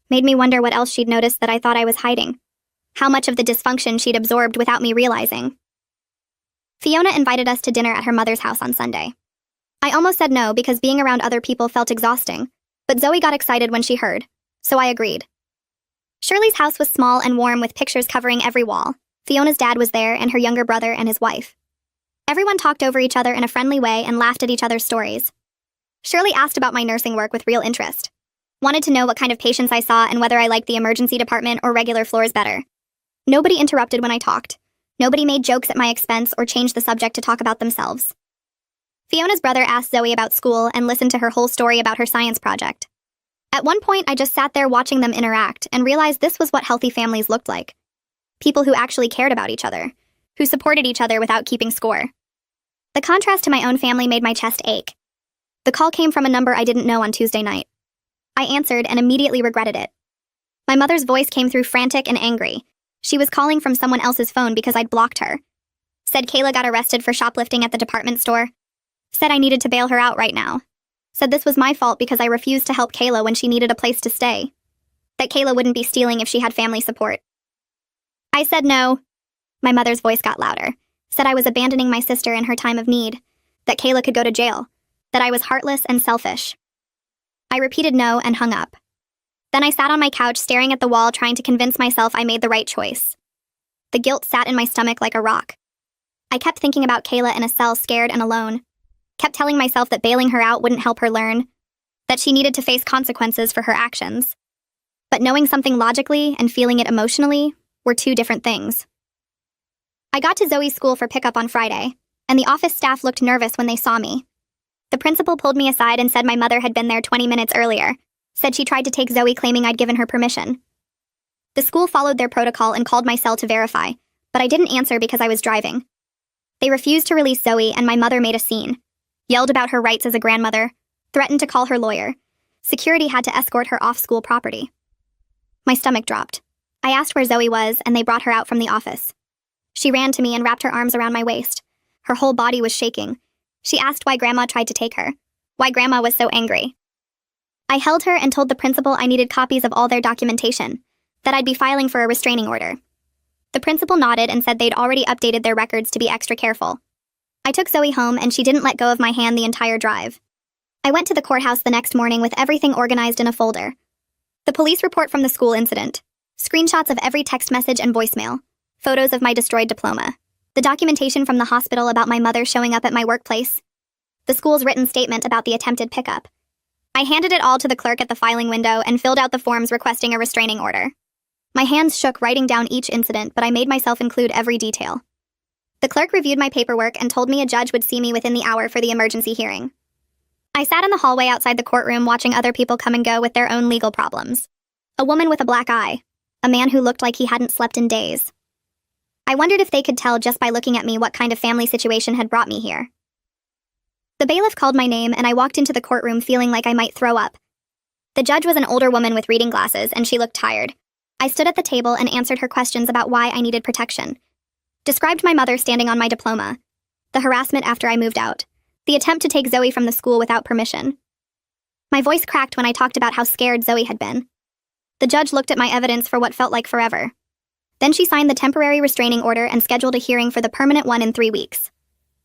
Made me wonder what else she'd noticed that I thought I was hiding. How much of the dysfunction she'd absorbed without me realizing. Fiona invited us to dinner at her mother's house on Sunday. I almost said no because being around other people felt exhausting, but Zoe got excited when she heard, so I agreed. Shirley's house was small and warm with pictures covering every wall. Fiona's dad was there and her younger brother and his wife. Everyone talked over each other in a friendly way and laughed at each other's stories. Shirley asked about my nursing work with real interest. Wanted to know what kind of patients I saw and whether I liked the emergency department or regular floors better. Nobody interrupted when I talked. Nobody made jokes at my expense or changed the subject to talk about themselves. Fiona's brother asked Zoe about school and listened to her whole story about her science project. At one point, I just sat there watching them interact and realized this was what healthy families looked like. People who actually cared about each other, who supported each other without keeping score. The contrast to my own family made my chest ache. The call came from a number I didn't know on Tuesday night. I answered and immediately regretted it. My mother's voice came through frantic and angry. She was calling from someone else's phone because I'd blocked her. Said Kayla got arrested for shoplifting at the department store. Said I needed to bail her out right now. Said this was my fault because I refused to help Kayla when she needed a place to stay. That Kayla wouldn't be stealing if she had family support. I said no. My mother's voice got louder. Said I was abandoning my sister in her time of need. That Kayla could go to jail. That I was heartless and selfish. I repeated no and hung up. Then I sat on my couch staring at the wall trying to convince myself I made the right choice. The guilt sat in my stomach like a rock. I kept thinking about Kayla in a cell scared and alone. Kept telling myself that bailing her out wouldn't help her learn. That she needed to face consequences for her actions. But knowing something logically and feeling it emotionally were two different things. I got to Zoe's school for pickup on Friday, and the office staff looked nervous when they saw me. The principal pulled me aside and said my mother had been there 20 minutes earlier. Said she tried to take Zoe claiming I'd given her permission. The school followed their protocol and called my cell to verify, but I didn't answer because I was driving. They refused to release Zoe and my mother made a scene. Yelled about her rights as a grandmother. Threatened to call her lawyer. Security had to escort her off school property. My stomach dropped. I asked where Zoe was and they brought her out from the office. She ran to me and wrapped her arms around my waist. Her whole body was shaking. She asked why Grandma tried to take her. Why Grandma was so angry. I held her and told the principal I needed copies of all their documentation, that I'd be filing for a restraining order. The principal nodded and said they'd already updated their records to be extra careful. I took Zoe home and she didn't let go of my hand the entire drive. I went to the courthouse the next morning with everything organized in a folder. The police report from the school incident, screenshots of every text message and voicemail, photos of my destroyed diploma, the documentation from the hospital about my mother showing up at my workplace, the school's written statement about the attempted pickup. I handed it all to the clerk at the filing window and filled out the forms requesting a restraining order. My hands shook writing down each incident, but I made myself include every detail. The clerk reviewed my paperwork and told me a judge would see me within the hour for the emergency hearing. I sat in the hallway outside the courtroom watching other people come and go with their own legal problems. A woman with a black eye. A man who looked like he hadn't slept in days. I wondered if they could tell just by looking at me what kind of family situation had brought me here. The bailiff called my name and I walked into the courtroom feeling like I might throw up. The judge was an older woman with reading glasses and she looked tired. I stood at the table and answered her questions about why I needed protection. Described my mother standing on my diploma. The harassment after I moved out. The attempt to take Zoe from the school without permission. My voice cracked when I talked about how scared Zoe had been. The judge looked at my evidence for what felt like forever. Then she signed the temporary restraining order and scheduled a hearing for the permanent one in 3 weeks.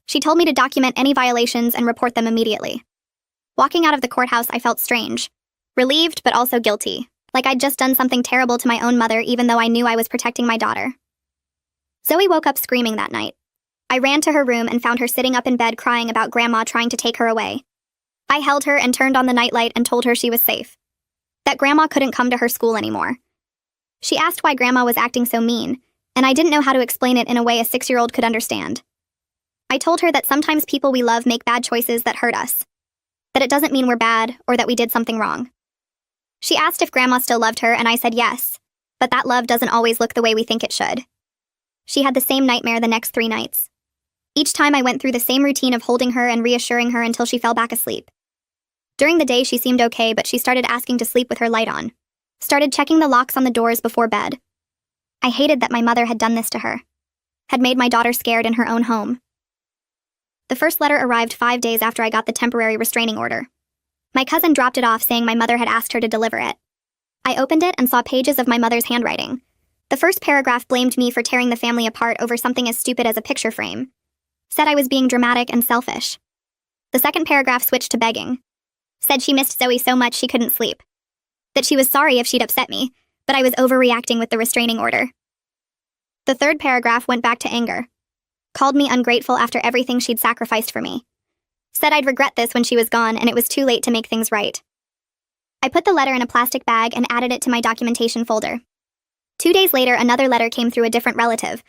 She told me to document any violations and report them immediately. Walking out of the courthouse, I felt strange. Relieved, but also guilty. Like I'd just done something terrible to my own mother even though I knew I was protecting my daughter. Zoe woke up screaming that night. I ran to her room and found her sitting up in bed crying about Grandma trying to take her away. I held her and turned on the nightlight and told her she was safe. That Grandma couldn't come to her school anymore. She asked why Grandma was acting so mean, and I didn't know how to explain it in a way a 6-year-old could understand. I told her that sometimes people we love make bad choices that hurt us. That it doesn't mean we're bad or that we did something wrong. She asked if Grandma still loved her and I said yes, but that love doesn't always look the way we think it should. She had the same nightmare the next 3 nights. Each time I went through the same routine of holding her and reassuring her until she fell back asleep. During the day, she seemed okay, but she started asking to sleep with her light on. Started checking the locks on the doors before bed. I hated that my mother had done this to her. Had made my daughter scared in her own home. The first letter arrived 5 days after I got the temporary restraining order. My cousin dropped it off saying my mother had asked her to deliver it. I opened it and saw pages of my mother's handwriting. The first paragraph blamed me for tearing the family apart over something as stupid as a picture frame. Said I was being dramatic and selfish. The second paragraph switched to begging. Said she missed Zoe so much she couldn't sleep. That she was sorry if she'd upset me, but I was overreacting with the restraining order. The third paragraph went back to anger. Called me ungrateful after everything she'd sacrificed for me. Said I'd regret this when she was gone and it was too late to make things right. I put the letter in a plastic bag and added it to my documentation folder. 2 days later, another letter came through a different relative.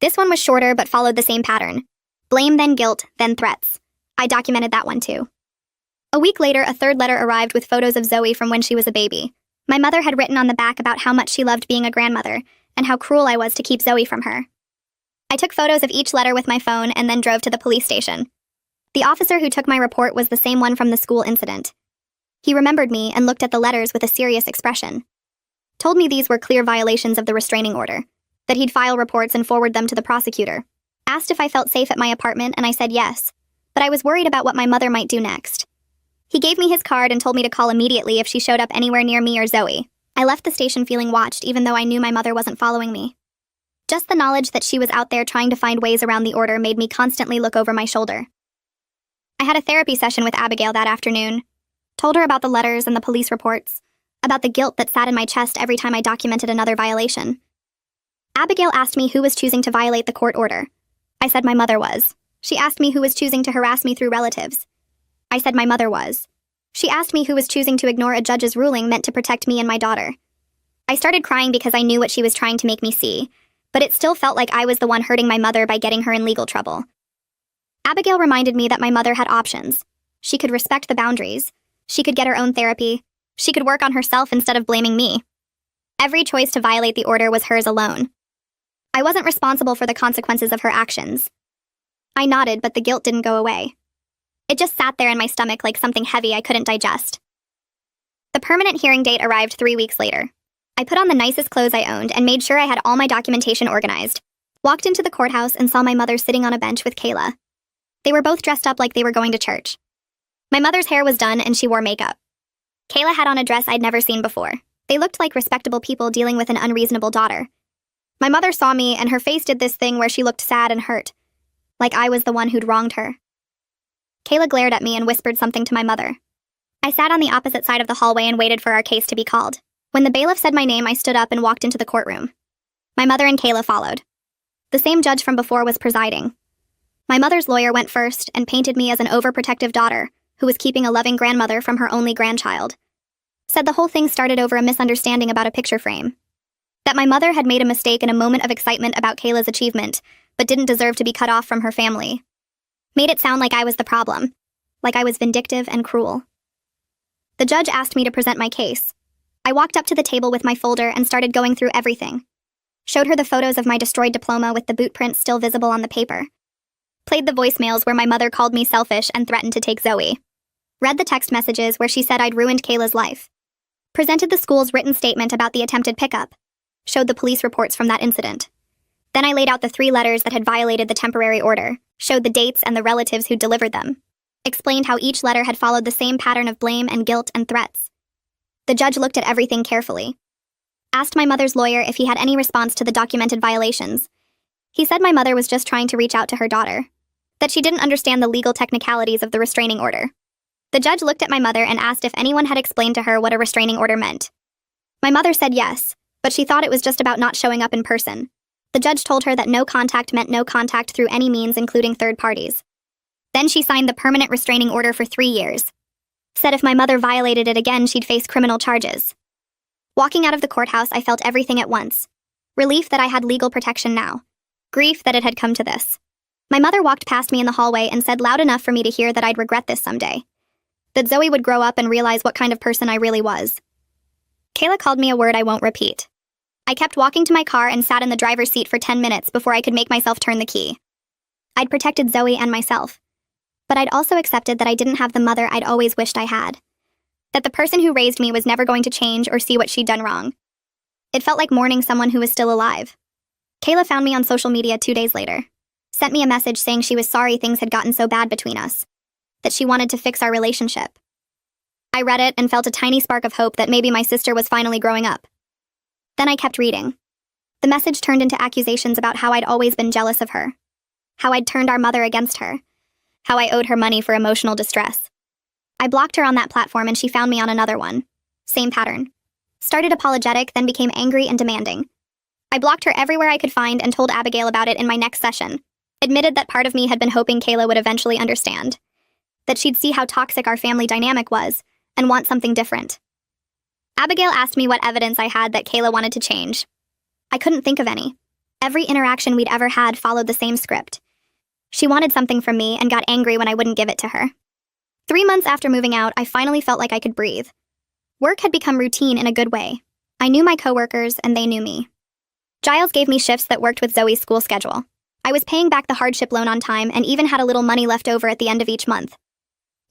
This one was shorter but followed the same pattern. Blame, then guilt, then threats. I documented that one too. A week later, a third letter arrived with photos of Zoe from when she was a baby. My mother had written on the back about how much she loved being a grandmother and how cruel I was to keep Zoe from her. I took photos of each letter with my phone and then drove to the police station. The officer who took my report was the same one from the school incident. He remembered me and looked at the letters with a serious expression. Told me these were clear violations of the restraining order, that he'd file reports and forward them to the prosecutor. Asked if I felt safe at my apartment and I said yes, but I was worried about what my mother might do next. He gave me his card and told me to call immediately if she showed up anywhere near me or Zoe. I left the station feeling watched even though I knew my mother wasn't following me. Just the knowledge that she was out there trying to find ways around the order made me constantly look over my shoulder. I had a therapy session with Abigail that afternoon. Told her about the letters and the police reports, about the guilt that sat in my chest every time I documented another violation. Abigail asked me who was choosing to violate the court order. I said my mother was. She asked me who was choosing to harass me through relatives. I said my mother was. She asked me who was choosing to ignore a judge's ruling meant to protect me and my daughter. I started crying because I knew what she was trying to make me see, but it still felt like I was the one hurting my mother by getting her in legal trouble. Abigail reminded me that my mother had options. She could respect the boundaries. She could get her own therapy. She could work on herself instead of blaming me. Every choice to violate the order was hers alone. I wasn't responsible for the consequences of her actions. I nodded, but the guilt didn't go away. It just sat there in my stomach like something heavy I couldn't digest. The permanent hearing date arrived 3 weeks later. I put on the nicest clothes I owned and made sure I had all my documentation organized. Walked into the courthouse and saw my mother sitting on a bench with Kayla. They were both dressed up like they were going to church. My mother's hair was done and she wore makeup. Kayla had on a dress I'd never seen before. They looked like respectable people dealing with an unreasonable daughter. My mother saw me and her face did this thing where she looked sad and hurt, like I was the one who'd wronged her. Kayla glared at me and whispered something to my mother. I sat on the opposite side of the hallway and waited for our case to be called. When the bailiff said my name, I stood up and walked into the courtroom. My mother and Kayla followed. The same judge from before was presiding. My mother's lawyer went first and painted me as an overprotective daughter who was keeping a loving grandmother from her only grandchild. Said the whole thing started over a misunderstanding about a picture frame. That my mother had made a mistake in a moment of excitement about Kayla's achievement, but didn't deserve to be cut off from her family. Made it sound like I was the problem, like I was vindictive and cruel. The judge asked me to present my case. I walked up to the table with my folder and started going through everything. Showed her the photos of my destroyed diploma with the boot prints still visible on the paper. Played the voicemails where my mother called me selfish and threatened to take Zoe. Read the text messages where she said I'd ruined Kayla's life. Presented the school's written statement about the attempted pickup. Showed the police reports from that incident. Then I laid out the 3 letters that had violated the temporary order, showed the dates and the relatives who delivered them. Explained how each letter had followed the same pattern of blame and guilt and threats. The judge looked at everything carefully. Asked my mother's lawyer if he had any response to the documented violations. He said my mother was just trying to reach out to her daughter. That she didn't understand the legal technicalities of the restraining order. The judge looked at my mother and asked if anyone had explained to her what a restraining order meant. My mother said yes, but she thought it was just about not showing up in person. The judge told her that no contact meant no contact through any means, including third parties. Then she signed the permanent restraining order for 3 years. Said if my mother violated it again, she'd face criminal charges. Walking out of the courthouse, I felt everything at once. Relief that I had legal protection now. Grief that it had come to this. My mother walked past me in the hallway and said loud enough for me to hear that I'd regret this someday. That Zoe would grow up and realize what kind of person I really was. Kayla called me a word I won't repeat. I kept walking to my car and sat in the driver's seat for 10 minutes before I could make myself turn the key. I'd protected Zoe and myself. But I'd also accepted that I didn't have the mother I'd always wished I had. That the person who raised me was never going to change or see what she'd done wrong. It felt like mourning someone who was still alive. Kayla found me on social media 2 days later. Sent me a message saying she was sorry things had gotten so bad between us. That she wanted to fix our relationship. I read it and felt a tiny spark of hope that maybe my sister was finally growing up. Then I kept reading. The message turned into accusations about how I'd always been jealous of her. How I'd turned our mother against her. How I owed her money for emotional distress. I blocked her on that platform and she found me on another one. Same pattern. Started apologetic, then became angry and demanding. I blocked her everywhere I could find and told Abigail about it in my next session. Admitted that part of me had been hoping Kayla would eventually understand. That she'd see how toxic our family dynamic was and want something different. Abigail asked me what evidence I had that Kayla wanted to change. I couldn't think of any. Every interaction we'd ever had followed the same script. She wanted something from me and got angry when I wouldn't give it to her. 3 months after moving out, I finally felt like I could breathe. Work had become routine in a good way. I knew my coworkers and they knew me. Giles gave me shifts that worked with Zoe's school schedule. I was paying back the hardship loan on time and even had a little money left over at the end of each month.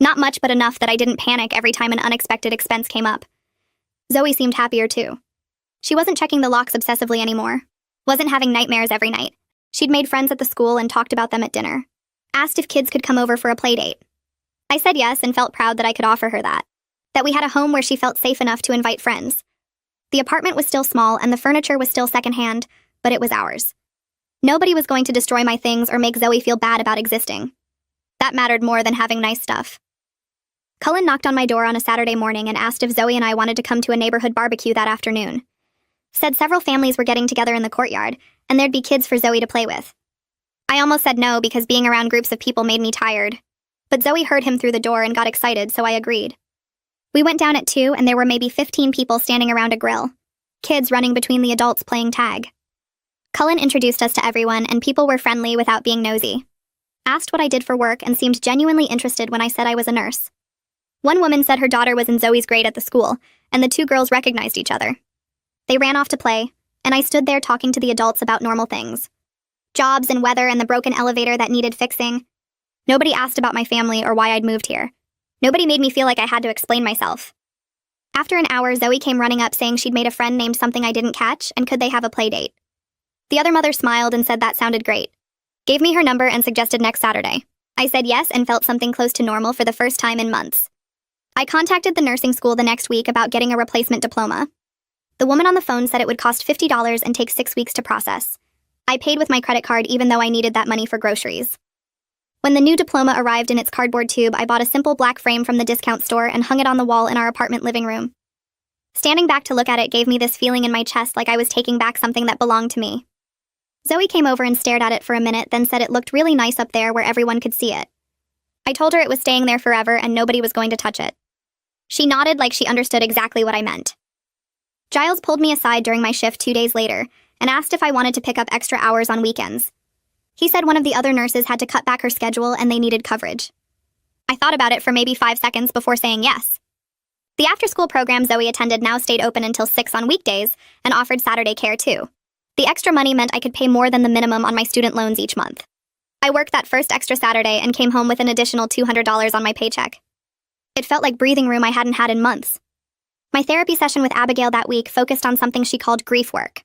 Not much, but enough that I didn't panic every time an unexpected expense came up. Zoe seemed happier too. She wasn't checking the locks obsessively anymore. Wasn't having nightmares every night. She'd made friends at the school and talked about them at dinner. Asked if kids could come over for a play date. I said yes and felt proud that I could offer her that. That we had a home where she felt safe enough to invite friends. The apartment was still small and the furniture was still secondhand, but it was ours. Nobody was going to destroy my things or make Zoe feel bad about existing. That mattered more than having nice stuff. Cullen knocked on my door on a Saturday morning and asked if Zoe and I wanted to come to a neighborhood barbecue that afternoon. Said several families were getting together in the courtyard, and there'd be kids for Zoe to play with. I almost said no because being around groups of people made me tired. But Zoe heard him through the door and got excited, so I agreed. We went down at 2 and there were maybe 15 people standing around a grill. Kids running between the adults playing tag. Cullen introduced us to everyone and people were friendly without being nosy. Asked what I did for work and seemed genuinely interested when I said I was a nurse. One woman said her daughter was in Zoe's grade at the school, and the 2 girls recognized each other. They ran off to play, and I stood there talking to the adults about normal things. Jobs and weather and the broken elevator that needed fixing. Nobody asked about my family or why I'd moved here. Nobody made me feel like I had to explain myself. After an hour, Zoe came running up saying she'd made a friend named something I didn't catch, and could they have a play date. The other mother smiled and said that sounded great. Gave me her number and suggested next Saturday. I said yes and felt something close to normal for the first time in months. I contacted the nursing school the next week about getting a replacement diploma. The woman on the phone said it would cost $50 and take 6 weeks to process. I paid with my credit card even though I needed that money for groceries. When the new diploma arrived in its cardboard tube, I bought a simple black frame from the discount store and hung it on the wall in our apartment living room. Standing back to look at it gave me this feeling in my chest like I was taking back something that belonged to me. Zoe came over and stared at it for a minute, then said it looked really nice up there where everyone could see it. I told her it was staying there forever and nobody was going to touch it. She nodded like she understood exactly what I meant. Giles pulled me aside during my shift 2 days later and asked if I wanted to pick up extra hours on weekends. He said one of the other nurses had to cut back her schedule and they needed coverage. I thought about it for maybe 5 seconds before saying yes. The after-school program Zoe attended now stayed open until 6 on weekdays and offered Saturday care too. The extra money meant I could pay more than the minimum on my student loans each month. I worked that first extra Saturday and came home with an additional $200 on my paycheck. It felt like breathing room I hadn't had in months. My therapy session with Abigail that week focused on something she called grief work.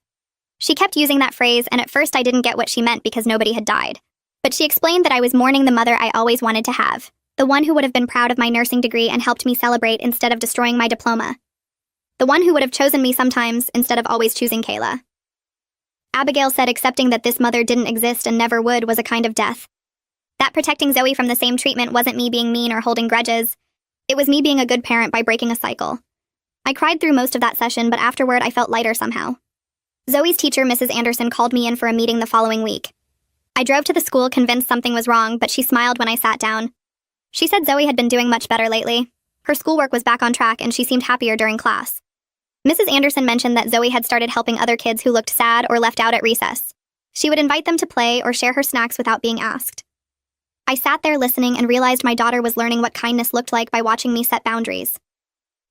She kept using that phrase, and at first I didn't get what she meant because nobody had died. But she explained that I was mourning the mother I always wanted to have, the one who would have been proud of my nursing degree and helped me celebrate instead of destroying my diploma. The one who would have chosen me sometimes instead of always choosing Kayla. Abigail said accepting that this mother didn't exist and never would was a kind of death. That protecting Zoe from the same treatment wasn't me being mean or holding grudges. It was me being a good parent by breaking a cycle. I cried through most of that session, but afterward I felt lighter somehow. Zoe's teacher, Mrs. Anderson, called me in for a meeting the following week. I drove to the school convinced something was wrong, but she smiled when I sat down. She said Zoe had been doing much better lately. Her schoolwork was back on track and she seemed happier during class. Mrs. Anderson mentioned that Zoe had started helping other kids who looked sad or left out at recess. She would invite them to play or share her snacks without being asked. I sat there listening and realized my daughter was learning what kindness looked like by watching me set boundaries.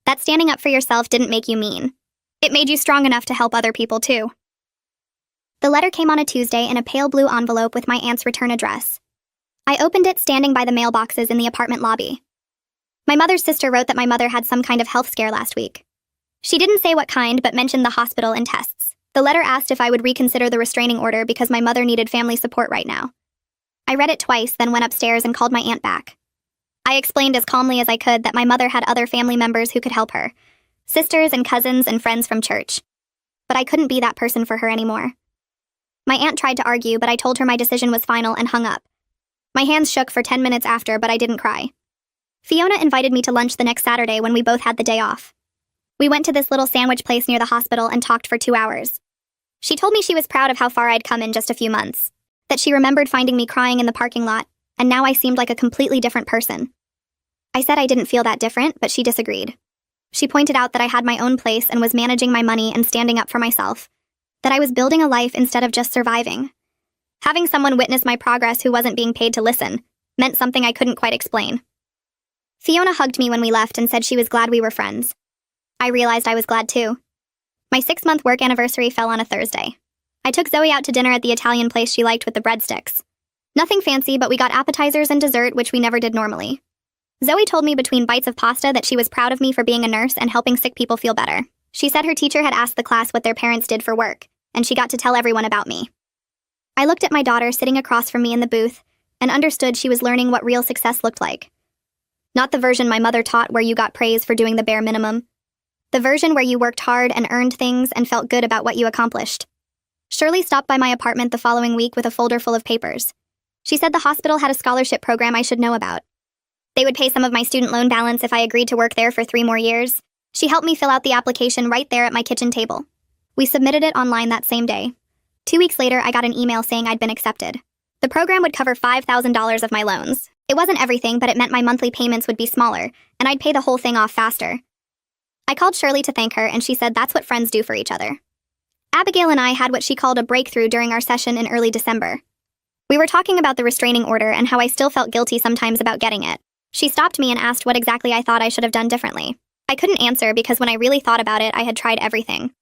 That standing up for yourself didn't make you mean. It made you strong enough to help other people too. The letter came on a Tuesday in a pale blue envelope with my aunt's return address. I opened it standing by the mailboxes in the apartment lobby. My mother's sister wrote that my mother had some kind of health scare last week. She didn't say what kind, but mentioned the hospital and tests. The letter asked if I would reconsider the restraining order because my mother needed family support right now. I read it twice, then went upstairs and called my aunt back. I explained as calmly as I could that my mother had other family members who could help her, sisters and cousins and friends from church. But I couldn't be that person for her anymore. My aunt tried to argue, but I told her my decision was final and hung up. My hands shook for 10 minutes after, but I didn't cry. Fiona invited me to lunch the next Saturday when we both had the day off. We went to this little sandwich place near the hospital and talked for 2 hours. She told me she was proud of how far I'd come in just a few months, that she remembered finding me crying in the parking lot, and now I seemed like a completely different person. I said I didn't feel that different, but she disagreed. She pointed out that I had my own place and was managing my money and standing up for myself, that I was building a life instead of just surviving. Having someone witness my progress who wasn't being paid to listen meant something I couldn't quite explain. Fiona hugged me when we left and said she was glad we were friends. I realized I was glad too. My 6-month work anniversary fell on a Thursday. I took Zoe out to dinner at the Italian place she liked with the breadsticks. Nothing fancy, but we got appetizers and dessert, which we never did normally. Zoe told me between bites of pasta that she was proud of me for being a nurse and helping sick people feel better. She said her teacher had asked the class what their parents did for work, and she got to tell everyone about me. I looked at my daughter sitting across from me in the booth and understood she was learning what real success looked like. Not the version my mother taught where you got praise for doing the bare minimum. The version where you worked hard and earned things and felt good about what you accomplished. Shirley stopped by my apartment the following week with a folder full of papers. She said the hospital had a scholarship program I should know about. They would pay some of my student loan balance if I agreed to work there for 3 more years. She helped me fill out the application right there at my kitchen table. We submitted it online that same day. 2 weeks later, I got an email saying I'd been accepted. The program would cover $5,000 of my loans. It wasn't everything, but it meant my monthly payments would be smaller, and I'd pay the whole thing off faster. I called Shirley to thank her, and she said that's what friends do for each other. Abigail and I had what she called a breakthrough during our session in early December. We were talking about the restraining order and how I still felt guilty sometimes about getting it. She stopped me and asked what exactly I thought I should have done differently. I couldn't answer because when I really thought about it, I had tried everything.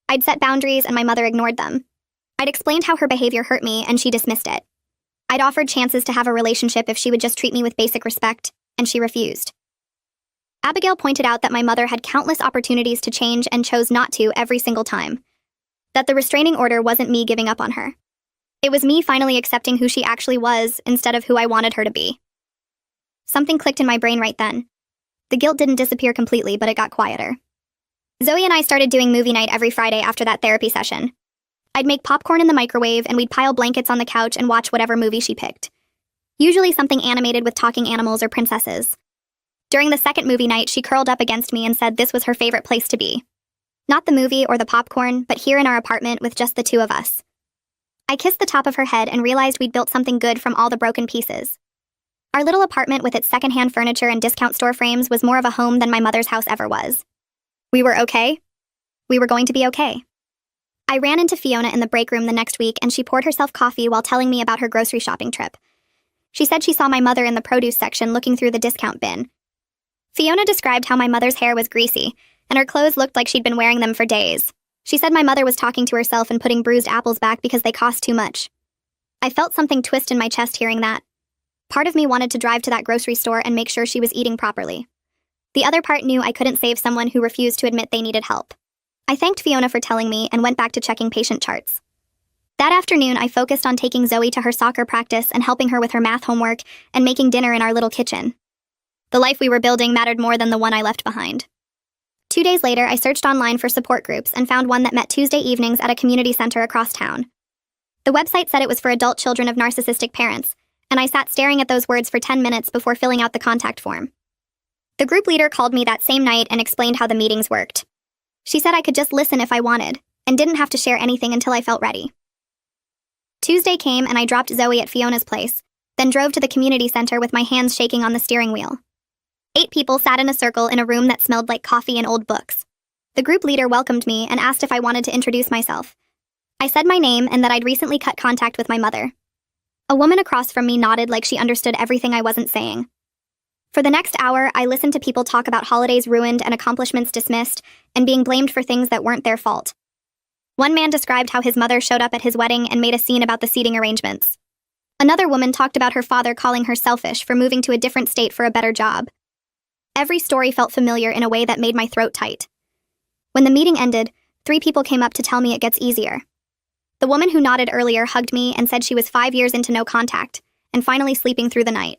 I'd set boundaries and my mother ignored them. I'd explained how her behavior hurt me and she dismissed it. I'd offered chances to have a relationship if she would just treat me with basic respect, and she refused. Abigail pointed out that my mother had countless opportunities to change and chose not to every single time. That the restraining order wasn't me giving up on her. It was me finally accepting who she actually was instead of who I wanted her to be. Something clicked in my brain right then. The guilt didn't disappear completely, but it got quieter. Zoe and I started doing movie night every Friday after that therapy session. I'd make popcorn in the microwave and we'd pile blankets on the couch and watch whatever movie she picked. Usually something animated with talking animals or princesses. During the second movie night, she curled up against me and said this was her favorite place to be. Not the movie or the popcorn, but here in our apartment with just the 2 of us. I kissed the top of her head and realized we'd built something good from all the broken pieces. Our little apartment with its secondhand furniture and discount store frames was more of a home than my mother's house ever was. We were okay. We were going to be okay. I ran into Fiona in the break room the next week and she poured herself coffee while telling me about her grocery shopping trip. She said she saw my mother in the produce section looking through the discount bin. Fiona described how my mother's hair was greasy and her clothes looked like she'd been wearing them for days. She said my mother was talking to herself and putting bruised apples back because they cost too much. I felt something twist in my chest hearing that. Part of me wanted to drive to that grocery store and make sure she was eating properly. The other part knew I couldn't save someone who refused to admit they needed help. I thanked Fiona for telling me and went back to checking patient charts. That afternoon, I focused on taking Zoe to her soccer practice and helping her with her math homework and making dinner in our little kitchen. The life we were building mattered more than the one I left behind. 2 days later, I searched online for support groups and found one that met Tuesday evenings at a community center across town. The website said it was for adult children of narcissistic parents, and I sat staring at those words for 10 minutes before filling out the contact form. The group leader called me that same night and explained how the meetings worked. She said I could just listen if I wanted, and didn't have to share anything until I felt ready. Tuesday came and I dropped Zoe at Fiona's place, then drove to the community center with my hands shaking on the steering wheel. 8 people sat in a circle in a room that smelled like coffee and old books. The group leader welcomed me and asked if I wanted to introduce myself. I said my name and that I'd recently cut contact with my mother. A woman across from me nodded like she understood everything I wasn't saying. For the next hour, I listened to people talk about holidays ruined and accomplishments dismissed, and being blamed for things that weren't their fault. One man described how his mother showed up at his wedding and made a scene about the seating arrangements. Another woman talked about her father calling her selfish for moving to a different state for a better job. Every story felt familiar in a way that made my throat tight. When the meeting ended, 3 people came up to tell me it gets easier. The woman who nodded earlier hugged me and said she was 5 years into no contact, and finally sleeping through the night.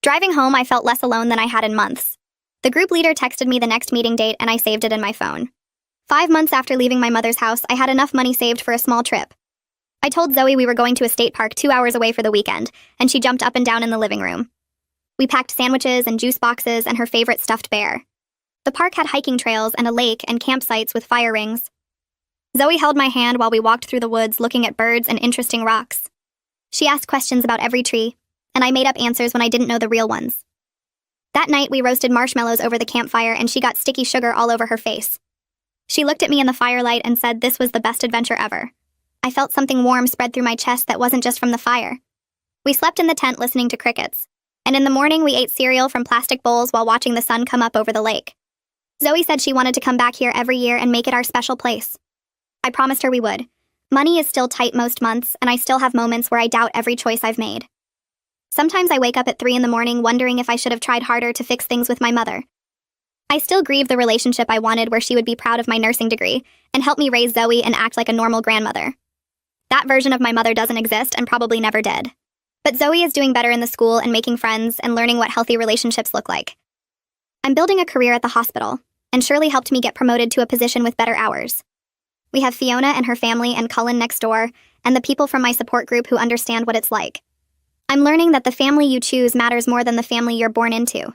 Driving home, I felt less alone than I had in months. The group leader texted me the next meeting date and I saved it in my phone. 5 months after leaving my mother's house, I had enough money saved for a small trip. I told Zoe we were going to a state park 2 hours away for the weekend, and she jumped up and down in the living room. We packed sandwiches and juice boxes and her favorite stuffed bear. The park had hiking trails and a lake and campsites with fire rings. Zoe held my hand while we walked through the woods looking at birds and interesting rocks. She asked questions about every tree, and I made up answers when I didn't know the real ones. That night, we roasted marshmallows over the campfire and she got sticky sugar all over her face. She looked at me in the firelight and said this was the best adventure ever. I felt something warm spread through my chest that wasn't just from the fire. We slept in the tent listening to crickets, and in the morning we ate cereal from plastic bowls while watching the sun come up over the lake. Zoe said she wanted to come back here every year and make it our special place. I promised her we would. Money is still tight most months, and I still have moments where I doubt every choice I've made. Sometimes I wake up at 3 a.m. wondering if I should have tried harder to fix things with my mother. I still grieve the relationship I wanted where she would be proud of my nursing degree and help me raise Zoe and act like a normal grandmother. That version of my mother doesn't exist and probably never did. But Zoe is doing better in the school and making friends and learning what healthy relationships look like. I'm building a career at the hospital, and Shirley helped me get promoted to a position with better hours. We have Fiona and her family and Cullen next door, and the people from my support group who understand what it's like. I'm learning that the family you choose matters more than the family you're born into.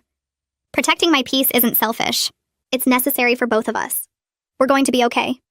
Protecting my peace isn't selfish. It's necessary for both of us. We're going to be okay.